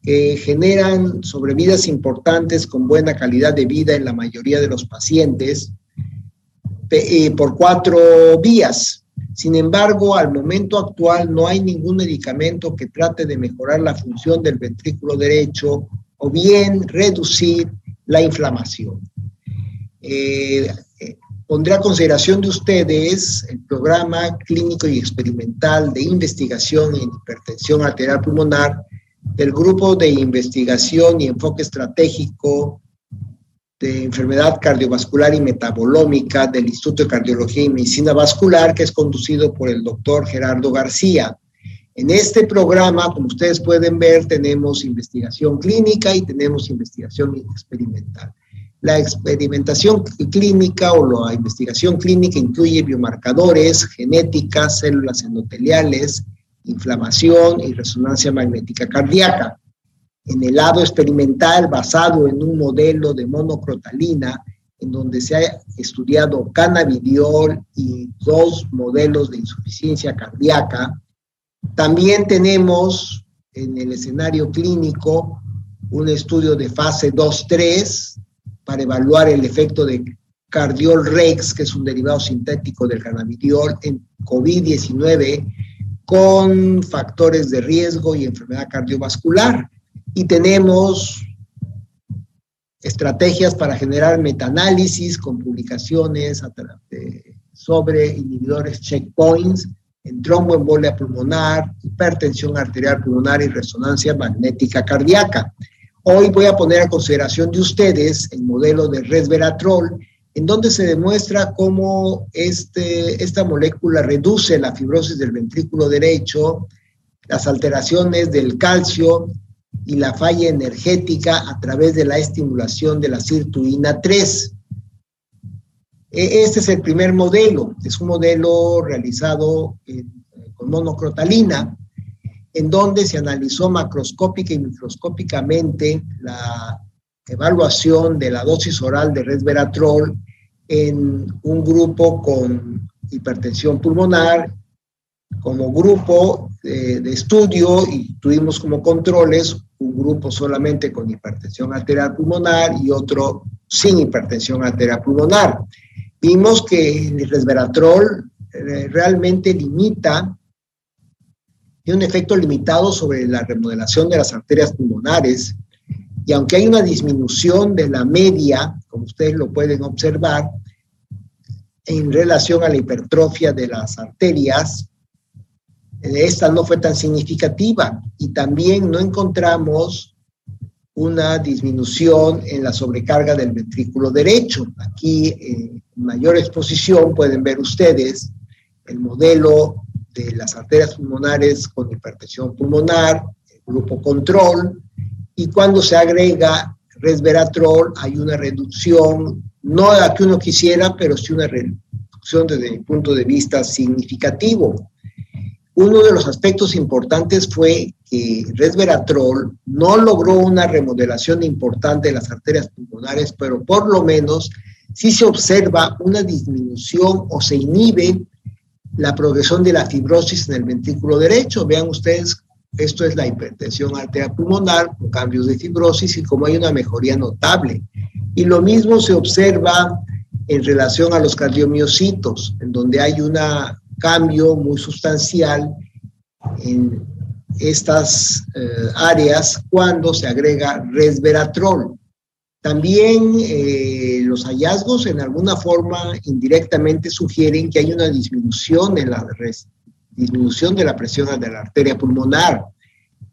que generan sobrevidas importantes con buena calidad de vida en la mayoría de los pacientes por 4 vías. Sin embargo, al momento actual no hay ningún medicamento que trate de mejorar la función del ventrículo derecho o bien reducir la inflamación. Pondré a consideración de ustedes el programa clínico y experimental de investigación en hipertensión arterial pulmonar del Grupo de Investigación y Enfoque Estratégico de Enfermedad Cardiovascular y Metabolómica del Instituto de Cardiología y Medicina Vascular, que es conducido por el doctor Gerardo García. En este programa, como ustedes pueden ver, tenemos investigación clínica y tenemos investigación experimental. La experimentación clínica o la investigación clínica incluye biomarcadores, genética, células endoteliales, inflamación y resonancia magnética cardíaca. En el lado experimental, basado en un modelo de monocrotalina, en donde se ha estudiado cannabidiol y 2 modelos de insuficiencia cardíaca. También tenemos en el escenario clínico un estudio de fase 2-3 para evaluar el efecto de Cardiol-Rex, que es un derivado sintético del cannabidiol, en COVID-19 con factores de riesgo y enfermedad cardiovascular. Y tenemos estrategias para generar metaanálisis con publicaciones sobre inhibidores checkpoints en tromboembolia pulmonar, hipertensión arterial pulmonar y resonancia magnética cardíaca. Hoy voy a poner a consideración de ustedes el modelo de resveratrol, en donde se demuestra cómo esta molécula reduce la fibrosis del ventrículo derecho, las alteraciones del calcio y la falla energética a través de la estimulación de la sirtuina 3. Este es el primer modelo, es un modelo realizado con monocrotalina, en donde se analizó macroscópica y microscópicamente la evaluación de la dosis oral de resveratrol en un grupo con hipertensión pulmonar, como grupo de estudio, y tuvimos como controles un grupo solamente con hipertensión arterial pulmonar y otro sin hipertensión arterial pulmonar. Vimos que el resveratrol realmente tiene un efecto limitado sobre la remodelación de las arterias pulmonares, y aunque hay una disminución de la media, como ustedes lo pueden observar, en relación a la hipertrofia de las arterias, esta no fue tan significativa, y también no encontramos una disminución en la sobrecarga del ventrículo derecho. Aquí, en mayor exposición, pueden ver ustedes el modelo de las arterias pulmonares con hipertensión pulmonar, el grupo control, y cuando se agrega resveratrol hay una reducción, no la que uno quisiera, pero sí una reducción desde mi punto de vista significativo. Uno de los aspectos importantes fue que resveratrol no logró una remodelación importante de las arterias pulmonares, pero por lo menos sí se observa una disminución o se inhibe la progresión de la fibrosis en el ventrículo derecho. Vean ustedes, esto es la hipertensión arterial pulmonar con cambios de fibrosis y como hay una mejoría notable. Y lo mismo se observa en relación a los cardiomiocitos, en donde hay un cambio muy sustancial en estas áreas cuando se agrega resveratrol. También los hallazgos en alguna forma indirectamente sugieren que hay una disminución en la disminución de la presión de la arteria pulmonar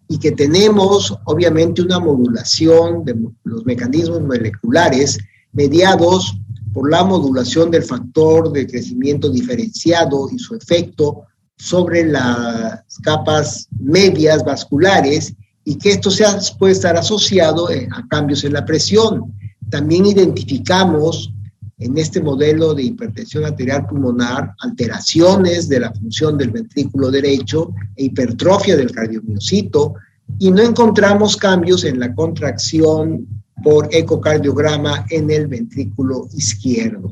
y que tenemos obviamente una modulación de los mecanismos moleculares mediados por la modulación del factor de crecimiento diferenciado y su efecto sobre las capas medias vasculares, y que esto puede estar asociado a cambios en la presión. También identificamos en este modelo de hipertensión arterial pulmonar alteraciones de la función del ventrículo derecho e hipertrofia del cardiomiocito, y no encontramos cambios en la contracción por ecocardiograma en el ventrículo izquierdo.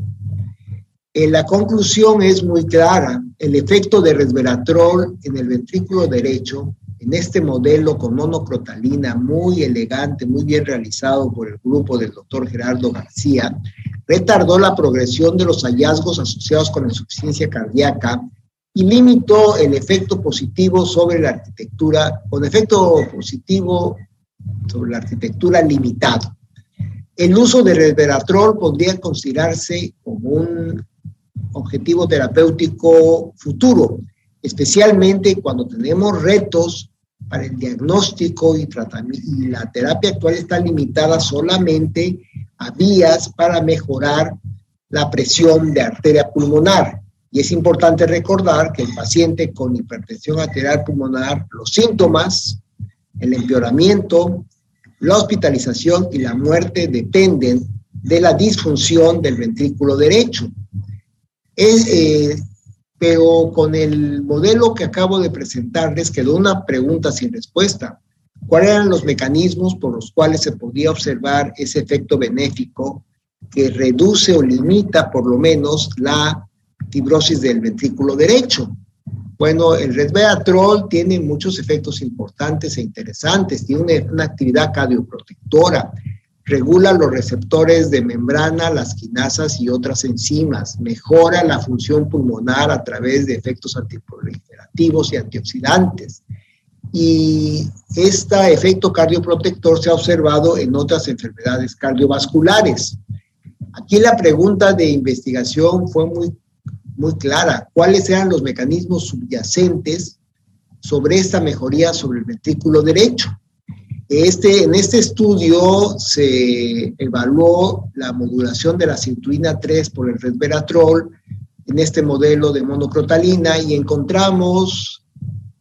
La conclusión es muy clara. El efecto de resveratrol en el ventrículo derecho, en este modelo con monocrotalina muy elegante, muy bien realizado por el grupo del doctor Gerardo García, retardó la progresión de los hallazgos asociados con la insuficiencia cardíaca y limitó el efecto positivo sobre la arquitectura, con efecto positivo sobre la arquitectura limitado. El uso de resveratrol podría considerarse como un objetivo terapéutico futuro, especialmente cuando tenemos retos para el diagnóstico y tratamiento, y la terapia actual está limitada solamente a vías para mejorar la presión de arteria pulmonar. Y es importante recordar que el paciente con hipertensión arterial pulmonar, los síntomas, el empeoramiento, la hospitalización y la muerte dependen de la disfunción del ventrículo derecho. Pero con el modelo que acabo de presentarles quedó una pregunta sin respuesta. ¿Cuáles eran los mecanismos por los cuales se podía observar ese efecto benéfico que reduce o limita por lo menos la fibrosis del ventrículo derecho? Bueno, el resveratrol tiene muchos efectos importantes e interesantes. Tiene una actividad cardioprotectora, regula los receptores de membrana, las quinasas y otras enzimas, mejora la función pulmonar a través de efectos antiproliferativos y antioxidantes. Y este efecto cardioprotector se ha observado en otras enfermedades cardiovasculares. Aquí la pregunta de investigación fue muy clara. ¿Cuáles eran los mecanismos subyacentes sobre esta mejoría sobre el ventrículo derecho? En este estudio se evaluó la modulación de la cinturina 3 por el resveratrol en este modelo de monocrotalina y encontramos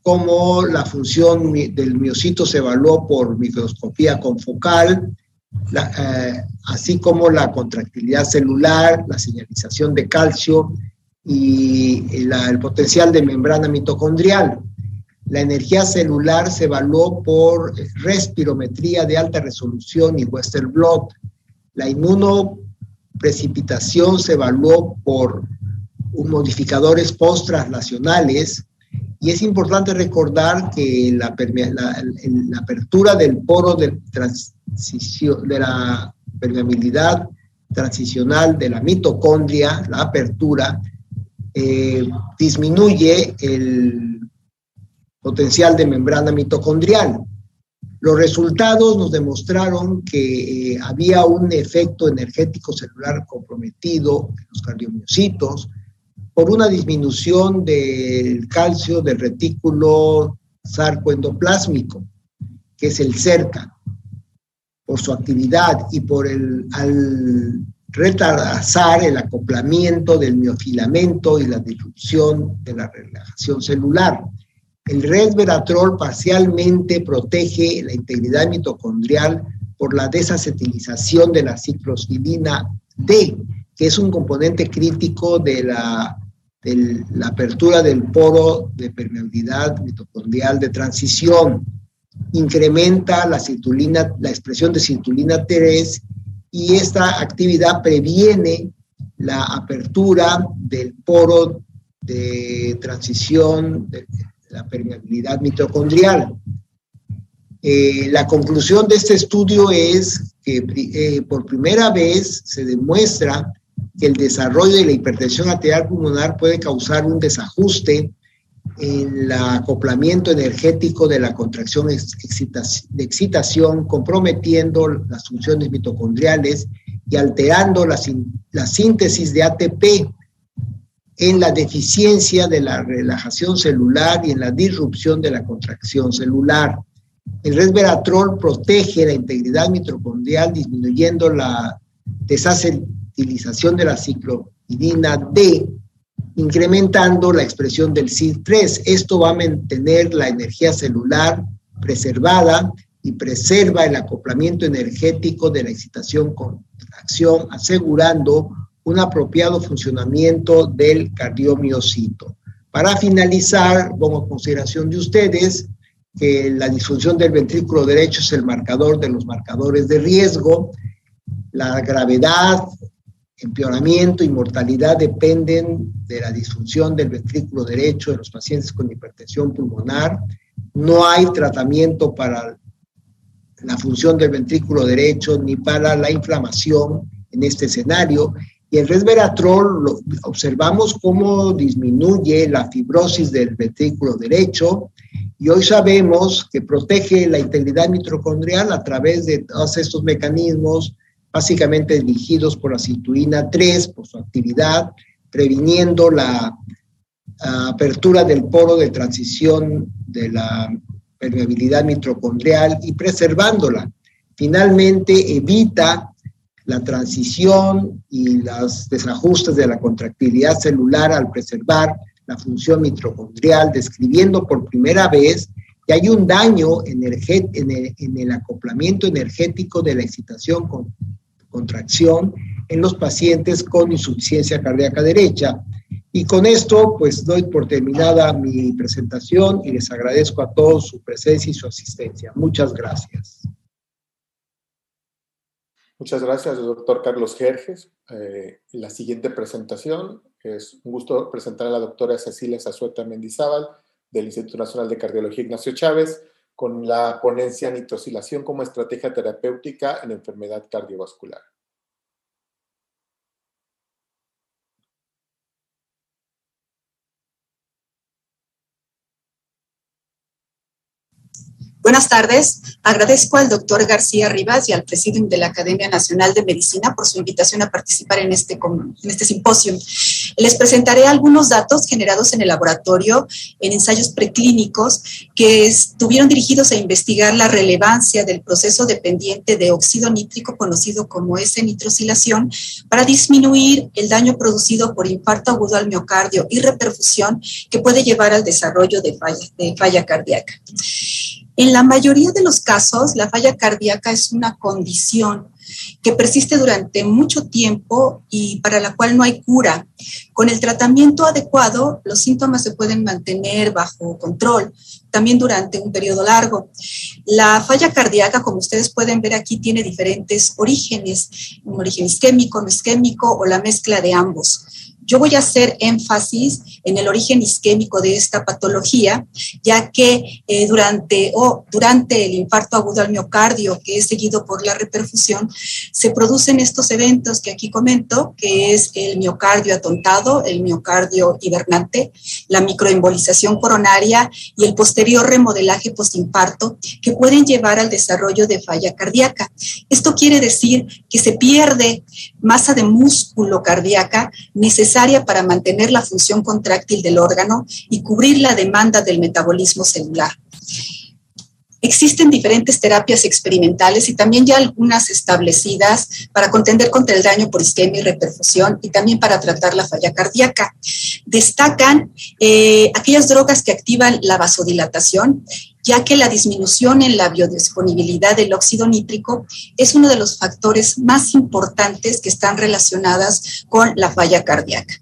cómo la función del miocito se evaluó por microscopía confocal, así como la contractilidad celular, la señalización de calcio y el potencial de membrana mitocondrial. La energía celular se evaluó por respirometría de alta resolución y Western blot. La inmunoprecipitación se evaluó por modificadores post-translacionales. Y es importante recordar que la apertura del poro de la permeabilidad transicional de la mitocondria, la apertura, disminuye el potencial de membrana mitocondrial. Los resultados nos demostraron que había un efecto energético celular comprometido en los cardiomiocitos por una disminución del calcio del retículo sarcoendoplásmico, que es el CERCA, por su actividad y al retrasar el acoplamiento del miofilamento y la disrupción de la relajación celular. El resveratrol parcialmente protege la integridad mitocondrial por la desacetilización de la ciclosilina D, que es un componente crítico de la apertura del poro de permeabilidad mitocondrial de transición. Incrementa la expresión de citulina T3 y esta actividad previene la apertura del poro de transición de la permeabilidad mitocondrial. La conclusión de este estudio es que por primera vez se demuestra que el desarrollo de la hipertensión arterial pulmonar puede causar un desajuste en el acoplamiento energético de la contracción de excitación, comprometiendo las funciones mitocondriales y alterando la síntesis de ATP en la deficiencia de la relajación celular y en la disrupción de la contracción celular. El resveratrol protege la integridad mitocondrial disminuyendo la desacetilización de la ciclosilina D, incrementando la expresión del CYP3. Esto va a mantener la energía celular preservada y preserva el acoplamiento energético de la excitación-contracción, asegurando un apropiado funcionamiento del cardiomiocito. Para finalizar, pongo a consideración de ustedes que la disfunción del ventrículo derecho es el marcador de los marcadores de riesgo. La gravedad, empeoramiento y mortalidad dependen de la disfunción del ventrículo derecho de los pacientes con hipertensión pulmonar. No hay tratamiento para la función del ventrículo derecho ni para la inflamación en este escenario. Y el resveratrol observamos cómo disminuye la fibrosis del ventrículo derecho y hoy sabemos que protege la integridad mitocondrial a través de todos estos mecanismos básicamente dirigidos por la citulina 3, por su actividad, previniendo la apertura del poro de transición de la permeabilidad mitocondrial y preservándola. Finalmente, evita la transición y los desajustes de la contractilidad celular al preservar la función mitocondrial, describiendo por primera vez que hay un daño en el acoplamiento energético de la excitación con contracción en los pacientes con insuficiencia cardíaca derecha. Y con esto, pues, doy por terminada mi presentación y les agradezco a todos su presencia y su asistencia. Muchas gracias. Muchas gracias, doctor Carlos Gerges. La siguiente presentación es un gusto presentar a la doctora Cecilia Zazueta Mendizábal del Instituto Nacional de Cardiología Ignacio Chávez con la ponencia Nitrosilación como estrategia terapéutica en enfermedad cardiovascular. Buenas tardes. Agradezco al doctor García Rivas y al Presidium de la Academia Nacional de Medicina por su invitación a participar en este simposio. Les presentaré algunos datos generados en el laboratorio en ensayos preclínicos que estuvieron dirigidos a investigar la relevancia del proceso dependiente de óxido nítrico conocido como S-nitrosilación para disminuir el daño producido por infarto agudo al miocardio y reperfusión que puede llevar al desarrollo de falla cardíaca. En la mayoría de los casos, la falla cardíaca es una condición que persiste durante mucho tiempo y para la cual no hay cura. Con el tratamiento adecuado, los síntomas se pueden mantener bajo control, también durante un periodo largo. La falla cardíaca, como ustedes pueden ver aquí, tiene diferentes orígenes, un origen isquémico, no isquémico o la mezcla de ambos. Yo voy a hacer énfasis en el origen isquémico de esta patología, ya que durante el infarto agudo al miocardio, que es seguido por la reperfusión, se producen estos eventos que aquí comento, que es el miocardio atontado, el miocardio hibernante, la microembolización coronaria y el posterior remodelaje postinfarto, que pueden llevar al desarrollo de falla cardíaca. Esto quiere decir que se pierde masa de músculo cardíaca necesaria para mantener la función contráctil del órgano y cubrir la demanda del metabolismo celular. Existen diferentes terapias experimentales y también ya algunas establecidas para contender contra el daño por isquemia y reperfusión y también para tratar la falla cardíaca. Destacan aquellas drogas que activan la vasodilatación, ya que la disminución en la biodisponibilidad del óxido nítrico es uno de los factores más importantes que están relacionadas con la falla cardíaca.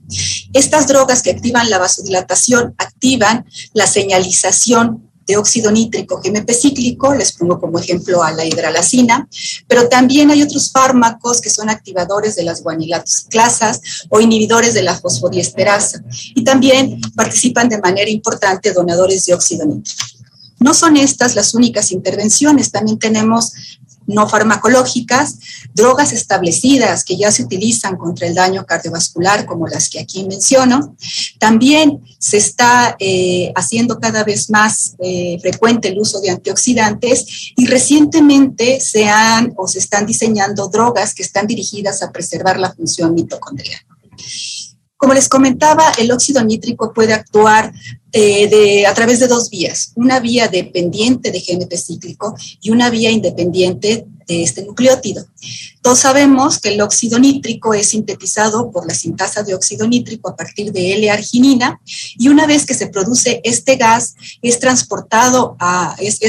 Estas drogas que activan la vasodilatación activan la señalización de óxido nítrico GMP cíclico, les pongo como ejemplo a la hidralazina, pero también hay otros fármacos que son activadores de las guanilatosclasas o inhibidores de la fosfodiesterasa y también participan de manera importante donadores de óxido nítrico. No son estas las únicas intervenciones, también tenemos no farmacológicas, drogas establecidas que ya se utilizan contra el daño cardiovascular, como las que aquí menciono. También se está haciendo cada vez más frecuente el uso de antioxidantes y recientemente se están diseñando drogas que están dirigidas a preservar la función mitocondrial. Como les comentaba, el óxido nítrico puede actuar a través de dos vías, una vía dependiente de GMP cíclico y una vía independiente de este nucleótido. Todos sabemos que el óxido nítrico es sintetizado por la sintasa de óxido nítrico a partir de L-arginina y una vez que se produce este gas es transportado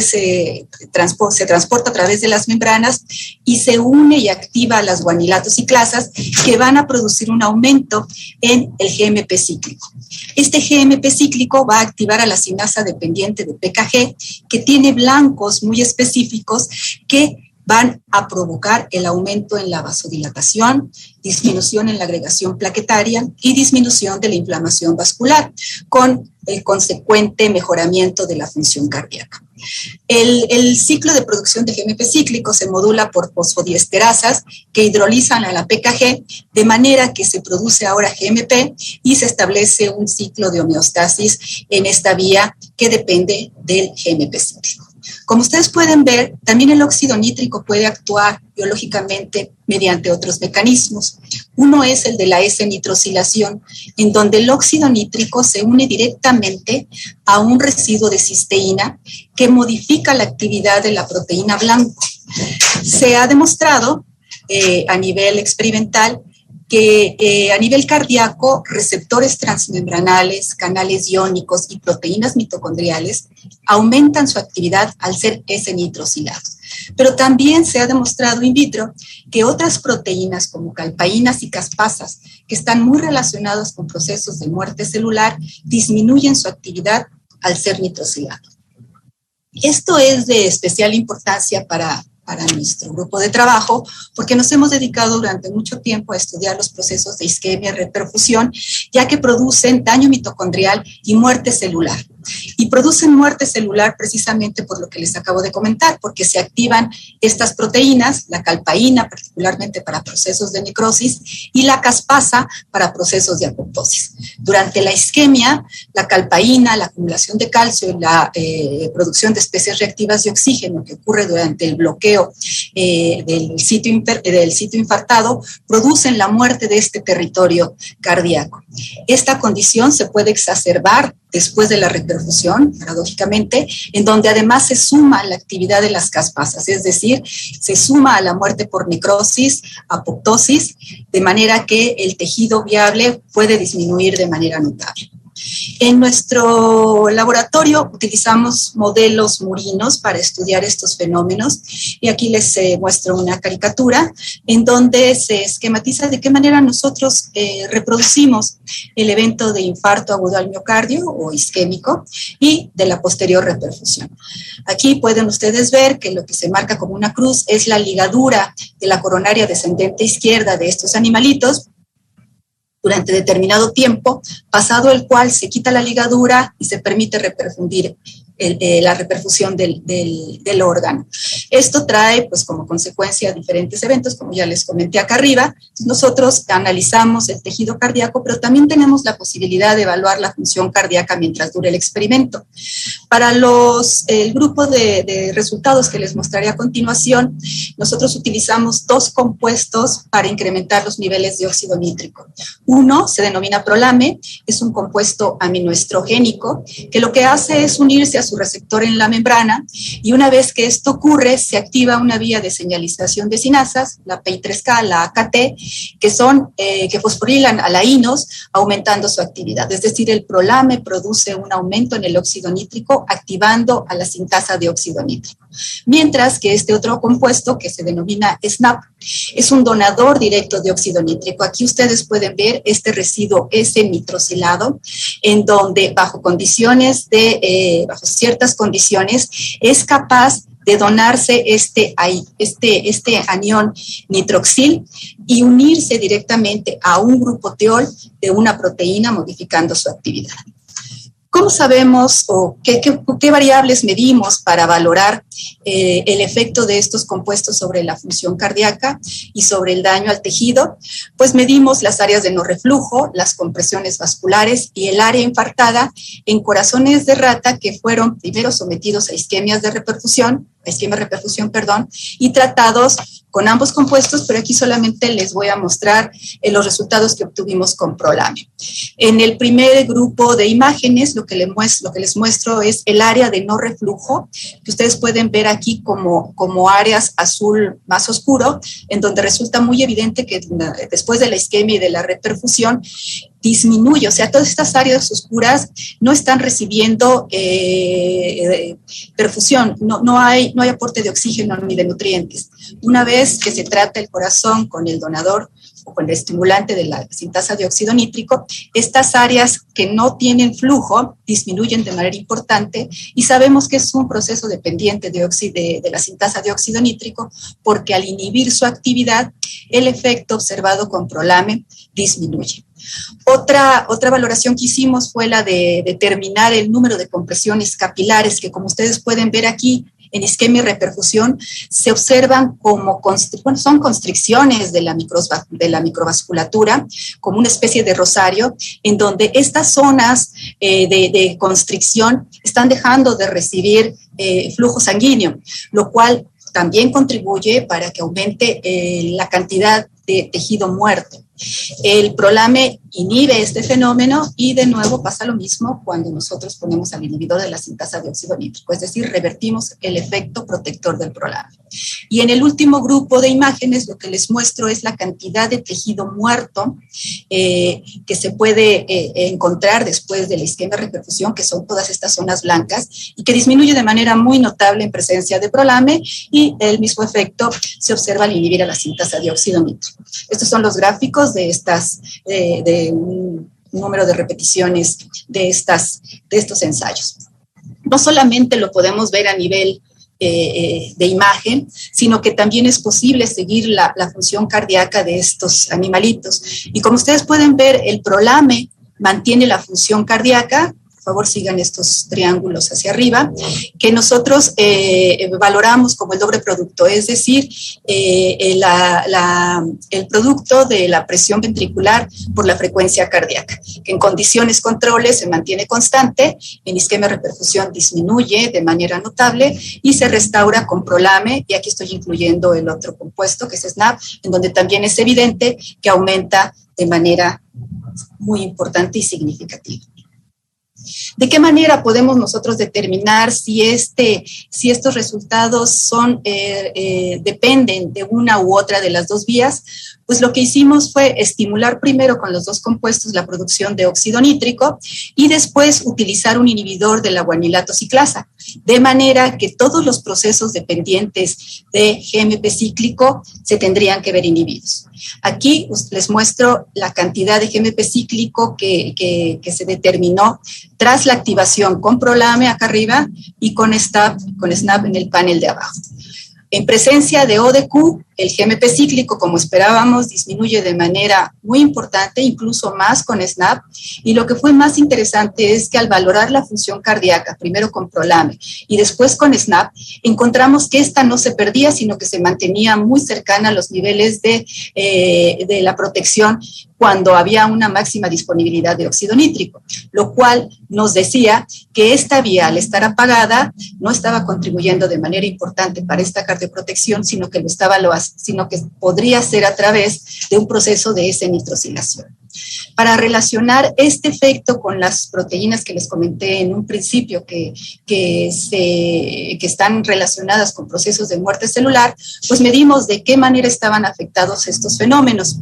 se transporta a través de las membranas y se une y activa las guanilatosclasas que van a producir un aumento en el GMP cíclico. Este GMP cíclico va a activar a la sinasa dependiente de PKG que tiene blancos muy específicos que van a provocar el aumento en la vasodilatación, disminución en la agregación plaquetaria y disminución de la inflamación vascular, con el consecuente mejoramiento de la función cardíaca. El ciclo de producción de GMP cíclico se modula por fosfodiesterasas que hidrolizan a la PKG, de manera que se produce ahora GMP y se establece un ciclo de homeostasis en esta vía que depende del GMP cíclico. Como ustedes pueden ver, también el óxido nítrico puede actuar biológicamente mediante otros mecanismos. Uno es el de la S-nitrosilación, en donde el óxido nítrico se une directamente a un residuo de cisteína que modifica la actividad de la proteína blanco. Se ha demostrado a nivel experimental que a nivel cardíaco, receptores transmembranales, canales iónicos y proteínas mitocondriales aumentan su actividad al ser S-nitrosilados. Pero también se ha demostrado in vitro que otras proteínas como calpaínas y caspasas, que están muy relacionadas con procesos de muerte celular, disminuyen su actividad al ser nitrosilados. Esto es de especial importancia para nuestro grupo de trabajo, porque nos hemos dedicado durante mucho tiempo a estudiar los procesos de isquemia y reperfusión, ya que producen daño mitocondrial y muerte celular. Y producen muerte celular precisamente por lo que les acabo de comentar, porque se activan estas proteínas, la calpaína particularmente para procesos de necrosis y la caspasa para procesos de apoptosis. Durante la isquemia, la calpaína, la acumulación de calcio y la producción de especies reactivas de oxígeno que ocurre durante el bloqueo del sitio infartado producen la muerte de este territorio cardíaco. Esta condición se puede exacerbar después de la reperfusión, paradójicamente, en donde además se suma la actividad de las caspasas, es decir, se suma a la muerte por necrosis, apoptosis, de manera que el tejido viable puede disminuir de manera notable. En nuestro laboratorio utilizamos modelos murinos para estudiar estos fenómenos y aquí les muestro una caricatura en donde se esquematiza de qué manera nosotros reproducimos el evento de infarto agudo al miocardio o isquémico y de la posterior reperfusión. Aquí pueden ustedes ver que lo que se marca como una cruz es la ligadura de la coronaria descendente izquierda de estos animalitos durante determinado tiempo, pasado el cual se quita la ligadura y se permite reperfundir la reperfusión del órgano. Esto trae, pues, como consecuencia diferentes eventos, como ya les comenté acá arriba. Nosotros analizamos el tejido cardíaco, pero también tenemos la posibilidad de evaluar la función cardíaca mientras dure el experimento. Para el grupo de resultados que les mostraré a continuación, nosotros utilizamos dos compuestos para incrementar los niveles de óxido nítrico. Uno se denomina prolame, es un compuesto aminoestrogénico que lo que hace es unirse a su receptor en la membrana y una vez que esto ocurre se activa una vía de señalización de sinasas, la PI3K, la AKT, que fosforilan a la inos aumentando su actividad. Es decir, el prolame produce un aumento en el óxido nítrico activando a la sintasa de óxido nítrico. Mientras que este otro compuesto que se denomina SNAP es un donador directo de óxido nítrico. Aquí ustedes pueden ver este residuo S-nitrosilado en donde bajo ciertas condiciones es capaz de donarse este anión nitroxil y unirse directamente a un grupo tiol de una proteína modificando su actividad. ¿Cómo sabemos o qué variables medimos para valorar el efecto de estos compuestos sobre la función cardíaca y sobre el daño al tejido? Pues medimos las áreas de no reflujo, las compresiones vasculares y el área infartada en corazones de rata que fueron primero sometidos a isquemia reperfusión, y tratados con ambos compuestos, pero aquí solamente les voy a mostrar los resultados que obtuvimos con prolame. En el primer grupo de imágenes, lo que les muestro es el área de no reflujo, que ustedes pueden ver aquí como áreas azul más oscuro, en donde resulta muy evidente que después de la isquemia y de la reperfusión, disminuye, o sea, todas estas áreas oscuras no están recibiendo perfusión, no hay aporte de oxígeno ni de nutrientes. Una vez que se trata el corazón con el donador o con el estimulante de la sintasa de óxido nítrico, estas áreas que no tienen flujo disminuyen de manera importante y sabemos que es un proceso dependiente de la sintasa de óxido nítrico porque al inhibir su actividad, el efecto observado con prolame disminuye. Otra valoración que hicimos fue la de determinar el número de compresiones capilares que, como ustedes pueden ver aquí, en isquemia y reperfusión se observan son constricciones de la microvasculatura, como una especie de rosario, en donde estas zonas de constricción están dejando de recibir flujo sanguíneo, lo cual también contribuye para que aumente la cantidad de tejido muerto. El prolame inhibe este fenómeno y de nuevo pasa lo mismo cuando nosotros ponemos al inhibidor de la sintasa de óxido nítrico, es decir, revertimos el efecto protector del prolame. Y en el último grupo de imágenes lo que les muestro es la cantidad de tejido muerto que se puede encontrar después de la isquemia reperfusión, que son todas estas zonas blancas, y que disminuye de manera muy notable en presencia de prolame y el mismo efecto se observa al inhibir a la sintasa de óxido nítrico. Estos son los gráficos de un número de repeticiones de estos ensayos. No solamente lo podemos ver a nivel de imagen, sino que también es posible seguir la función cardíaca de estos animalitos. Y como ustedes pueden ver, el prolame mantiene la función cardíaca. Por favor, sigan estos triángulos hacia arriba, que nosotros valoramos como el doble producto, es decir, el producto de la presión ventricular por la frecuencia cardíaca, que en condiciones controles se mantiene constante, en isquemia reperfusión disminuye de manera notable y se restaura con prolame, y aquí estoy incluyendo el otro compuesto, que es SNAP, en donde también es evidente que aumenta de manera muy importante y significativa. ¿De qué manera podemos nosotros determinar si estos resultados dependen de una u otra de las dos vías? Pues lo que hicimos fue estimular primero con los dos compuestos la producción de óxido nítrico y después utilizar un inhibidor de la guanilato ciclasa, de manera que todos los procesos dependientes de GMP cíclico se tendrían que ver inhibidos. Aquí les muestro la cantidad de GMP cíclico que se determinó tras la activación con Prolame acá arriba y con SNAP en el panel de abajo. En presencia de ODQ, el GMP cíclico, como esperábamos, disminuye de manera muy importante, incluso más con SNAP. Y lo que fue más interesante es que al valorar la función cardíaca, primero con Prolame y después con SNAP, encontramos que esta no se perdía, sino que se mantenía muy cercana a los niveles de la protección cuando había una máxima disponibilidad de óxido nítrico, lo cual nos decía que esta vía, al estar apagada, no estaba contribuyendo de manera importante para esta cardioprotección, sino que podría ser a través de un proceso de S-nitrosilación. Para relacionar este efecto con las proteínas que les comenté en un principio que están relacionadas con procesos de muerte celular, pues medimos de qué manera estaban afectados estos fenómenos.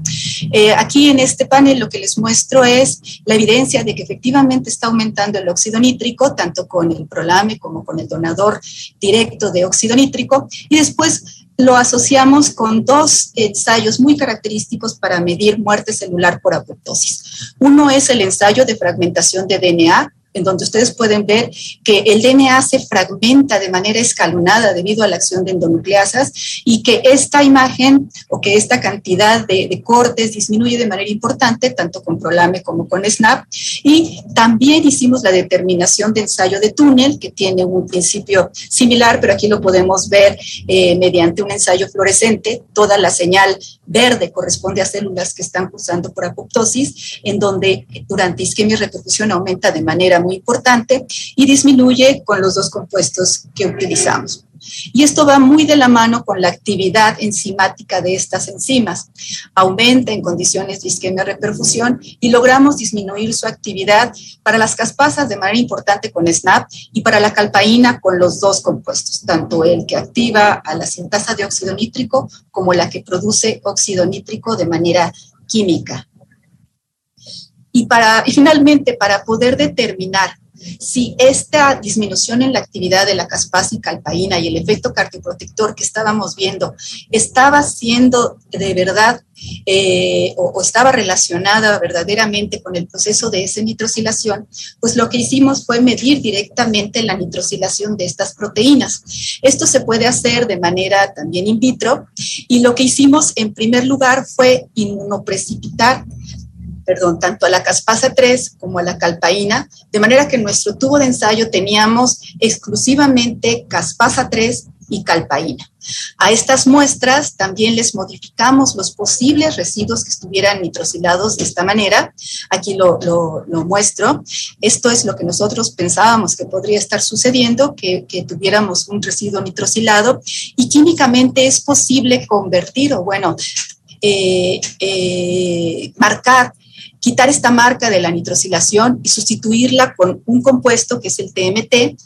Aquí en este panel lo que les muestro es la evidencia de que efectivamente está aumentando el óxido nítrico, tanto con el Prolame como con el donador directo de óxido nítrico, y después lo asociamos con dos ensayos muy característicos para medir muerte celular por apoptosis. Uno es el ensayo de fragmentación de DNA, en donde ustedes pueden ver que el DNA se fragmenta de manera escalonada debido a la acción de endonucleasas y que esta imagen o que esta cantidad de cortes disminuye de manera importante, tanto con Prolame como con SNAP. Y también hicimos la determinación de ensayo de túnel, que tiene un principio similar, pero aquí lo podemos ver mediante un ensayo fluorescente. Toda la señal verde corresponde a células que están cursando por apoptosis, en donde durante isquemia y reperfusión aumenta de manera muy importante y disminuye con los dos compuestos que utilizamos. Y esto va muy de la mano con la actividad enzimática de estas enzimas. Aumenta en condiciones de isquemia-reperfusión y logramos disminuir su actividad para las caspasas de manera importante con SNAP y para la calpaína con los dos compuestos, tanto el que activa a la sintasa de óxido nítrico como la que produce óxido nítrico de manera química. Y finalmente, para poder determinar si esta disminución en la actividad de la caspasa y calpaína y el efecto cardioprotector que estábamos viendo estaba siendo de verdad o estaba relacionada verdaderamente con el proceso de S-nitrosilación, pues lo que hicimos fue medir directamente la nitrosilación de estas proteínas. Esto se puede hacer de manera también in vitro y lo que hicimos en primer lugar fue inmunoprecipitar tanto a la caspasa 3 como a la calpaína, de manera que en nuestro tubo de ensayo teníamos exclusivamente caspasa 3 y calpaína. A estas muestras también les modificamos los posibles residuos que estuvieran nitrosilados de esta manera. Aquí lo muestro. Esto es lo que nosotros pensábamos que podría estar sucediendo, que tuviéramos un residuo nitrosilado, y químicamente es posible convertir quitar esta marca de la nitrosilación y sustituirla con un compuesto que es el TMT.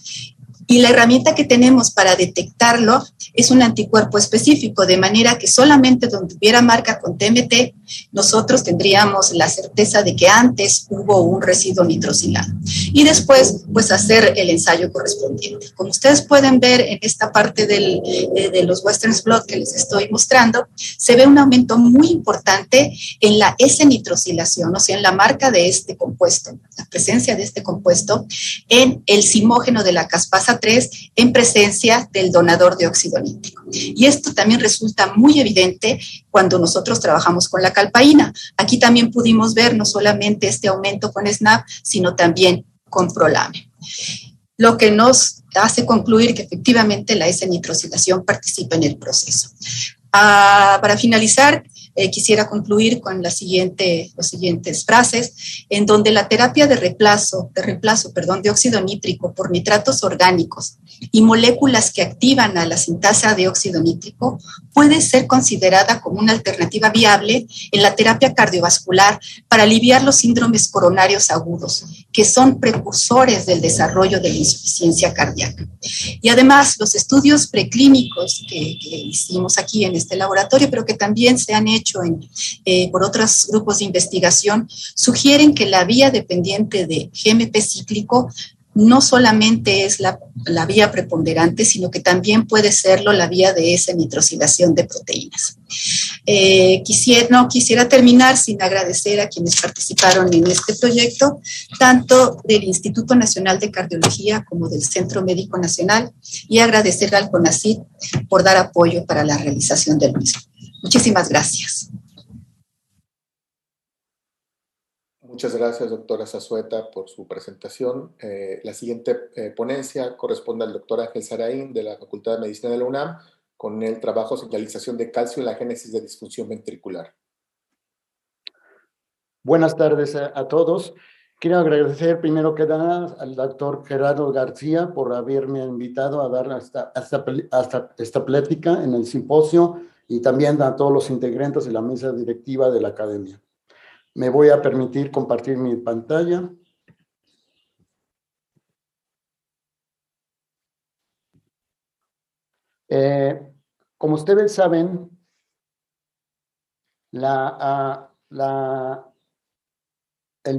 Y la herramienta que tenemos para detectarlo es un anticuerpo específico, de manera que solamente donde hubiera marca con TMT, nosotros tendríamos la certeza de que antes hubo un residuo nitrosilado. Y después, pues, hacer el ensayo correspondiente. Como ustedes pueden ver en esta parte de los Western blot que les estoy mostrando, se ve un aumento muy importante en la S-nitrosilación, o sea, en la marca de este compuesto, la presencia de este compuesto en el simógeno de la caspasa 3 en presencia del donador de óxido nítrico. Y esto también resulta muy evidente cuando nosotros trabajamos con la calpaína. Aquí también pudimos ver no solamente este aumento con SNAP, sino también con Prolame, lo que nos hace concluir que efectivamente la S-nitrosilación participa en el proceso. Para finalizar, quisiera concluir con las siguientes frases, en donde la terapia de reemplazo de óxido nítrico por nitratos orgánicos y moléculas que activan a la sintasa de óxido nítrico puede ser considerada como una alternativa viable en la terapia cardiovascular para aliviar los síndromes coronarios agudos, que son precursores del desarrollo de la insuficiencia cardíaca. Y además, los estudios preclínicos que hicimos aquí en este laboratorio, pero que también se han hecho por otros grupos de investigación, sugieren que la vía dependiente de GMP cíclico no solamente es la vía preponderante, sino que también puede serlo la vía de esa nitrosilación de proteínas. Quisiera terminar sin agradecer a quienes participaron en este proyecto, tanto del Instituto Nacional de Cardiología como del Centro Médico Nacional, y agradecer al CONACYT por dar apoyo para la realización del mismo. Muchísimas gracias. Muchas gracias, doctora Zazueta, por su presentación. La siguiente ponencia corresponde al doctor Ángel Saraín, de la Facultad de Medicina de la UNAM, con el trabajo Señalización de calcio en la génesis de disfunción ventricular. Buenas tardes a todos. Quiero agradecer primero que nada al doctor Gerardo García por haberme invitado a dar esta plática en el simposio, y también a todos los integrantes de la mesa directiva de la academia. Me voy a permitir compartir mi pantalla. Como ustedes saben, el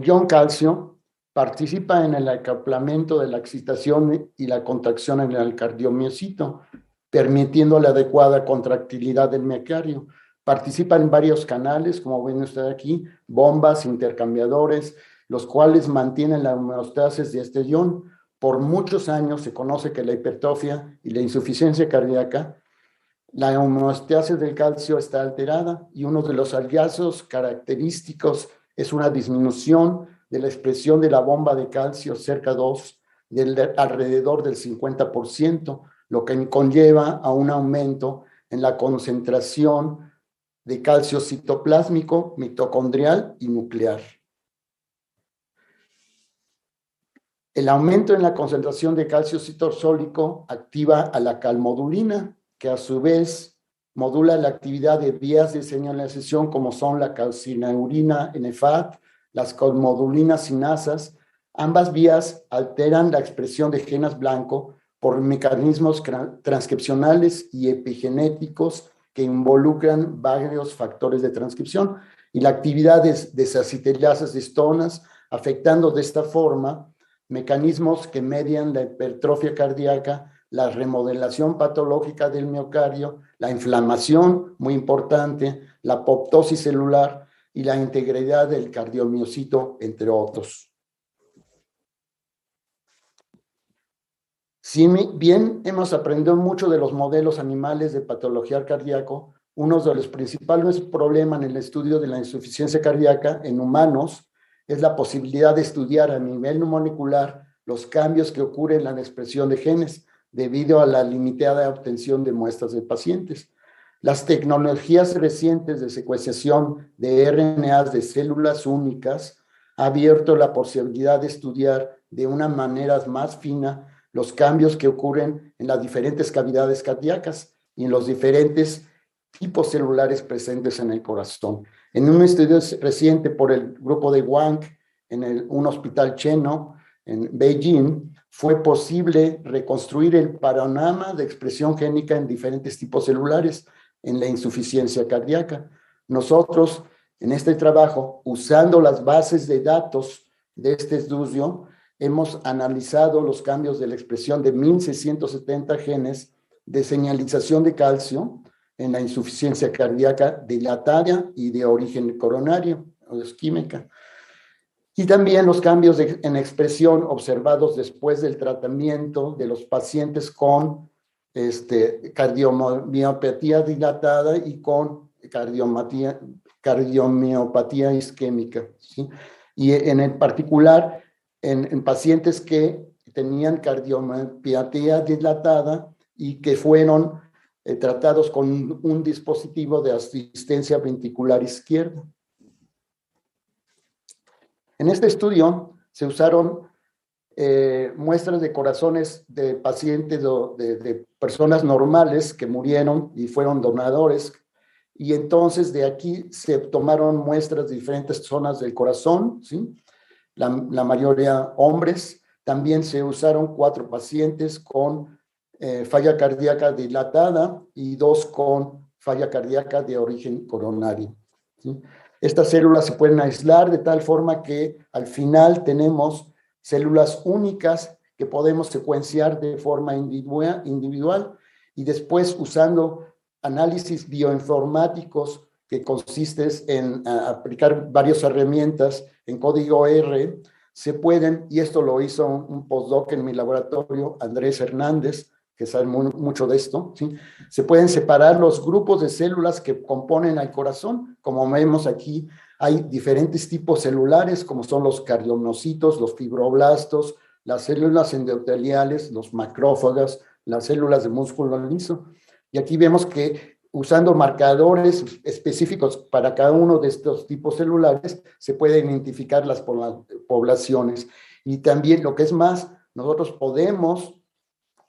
ion calcio participa en el acoplamiento de la excitación y la contracción en el cardiomiocito, permitiendo la adecuada contractilidad del miocardio. Participa en varios canales, como ven ustedes aquí, bombas, intercambiadores, los cuales mantienen la homeostasis de este ion. Por muchos años se conoce que la hipertrofia y la insuficiencia cardíaca, la homeostasis del calcio está alterada, y uno de los hallazgos característicos es una disminución de la expresión de la bomba de calcio cerca de alrededor del 50%, lo que conlleva a un aumento en la concentración de calcio citoplásmico, mitocondrial y nuclear. El aumento en la concentración de calcio citosólico activa a la calmodulina, que a su vez modula la actividad de vías de señalización como son la calcineurina NFAT, las calmodulinas sinasas. Ambas vías alteran la expresión de genes blanco por mecanismos transcripcionales y epigenéticos que involucran varios factores de transcripción y la actividad de desacetilasas de histonas, afectando de esta forma mecanismos que median la hipertrofia cardíaca, la remodelación patológica del miocardio, la inflamación, muy importante, la apoptosis celular y la integridad del cardiomiocito, entre otros. Si bien hemos aprendido mucho de los modelos animales de patología cardíaca, uno de los principales problemas en el estudio de la insuficiencia cardíaca en humanos es la posibilidad de estudiar a nivel molecular los cambios que ocurren en la expresión de genes debido a la limitada obtención de muestras de pacientes. Las tecnologías recientes de secuenciación de RNAs de células únicas han abierto la posibilidad de estudiar de una manera más fina los cambios que ocurren en las diferentes cavidades cardíacas y en los diferentes tipos celulares presentes en el corazón. En un estudio reciente por el grupo de Wang en un hospital chino en Beijing, fue posible reconstruir el panorama de expresión génica en diferentes tipos celulares en la insuficiencia cardíaca. Nosotros, en este trabajo, usando las bases de datos de este estudio, hemos analizado los cambios de la expresión de 1.670 genes de señalización de calcio en la insuficiencia cardíaca dilatada y de origen coronario o isquémica. Y también los cambios en expresión observados después del tratamiento de los pacientes con cardiomiopatía dilatada y con cardiomiopatía isquémica, ¿sí? Y en particular, en pacientes que tenían cardiomiopatía dilatada y que fueron tratados con un dispositivo de asistencia ventricular izquierda. En este estudio se usaron muestras de corazones de pacientes de personas normales que murieron y fueron donadores, y entonces de aquí se tomaron muestras de diferentes zonas del corazón, ¿sí? La mayoría hombres. También se usaron 4 pacientes con falla cardíaca dilatada y 2 con falla cardíaca de origen coronario, ¿sí? Estas células se pueden aislar de tal forma que al final tenemos células únicas que podemos secuenciar de forma individual y después usando análisis bioinformáticos que consiste en aplicar varias herramientas en código R, se pueden, y esto lo hizo un postdoc en mi laboratorio, Andrés Hernández, que sabe mucho de esto, ¿sí? Se pueden separar los grupos de células que componen al corazón. Como vemos aquí, hay diferentes tipos celulares, como son los cardiomiocitos, los fibroblastos, las células endoteliales, los macrófagas, las células de músculo liso. Y aquí vemos que usando marcadores específicos para cada uno de estos tipos celulares, se pueden identificar las poblaciones. Y también, lo que es más, nosotros podemos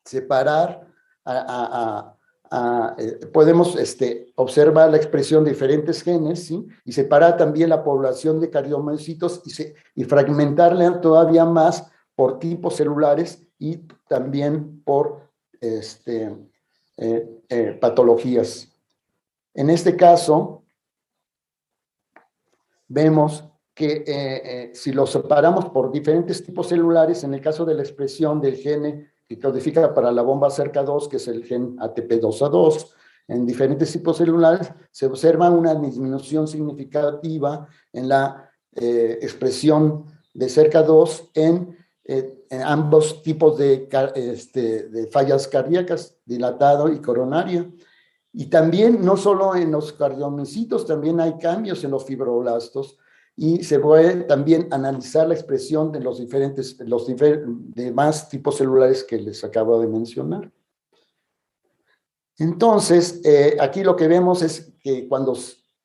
separar, podemos observar la expresión de diferentes genes, ¿sí? Y separar también la población de cardiomiocitos y fragmentarla todavía más por tipos celulares y también por patologías. En este caso, vemos que si los separamos por diferentes tipos celulares, en el caso de la expresión del gene que codifica para la bomba cerca2, que es el gen ATP2A2, en diferentes tipos celulares, se observa una disminución significativa en la expresión de cerca2 en ambos tipos de fallas cardíacas, dilatado y coronaria. Y también, no solo en los cardiomiocitos, también hay cambios en los fibroblastos, y se puede también analizar la expresión de los demás tipos celulares que les acabo de mencionar. Entonces, aquí lo que vemos es que cuando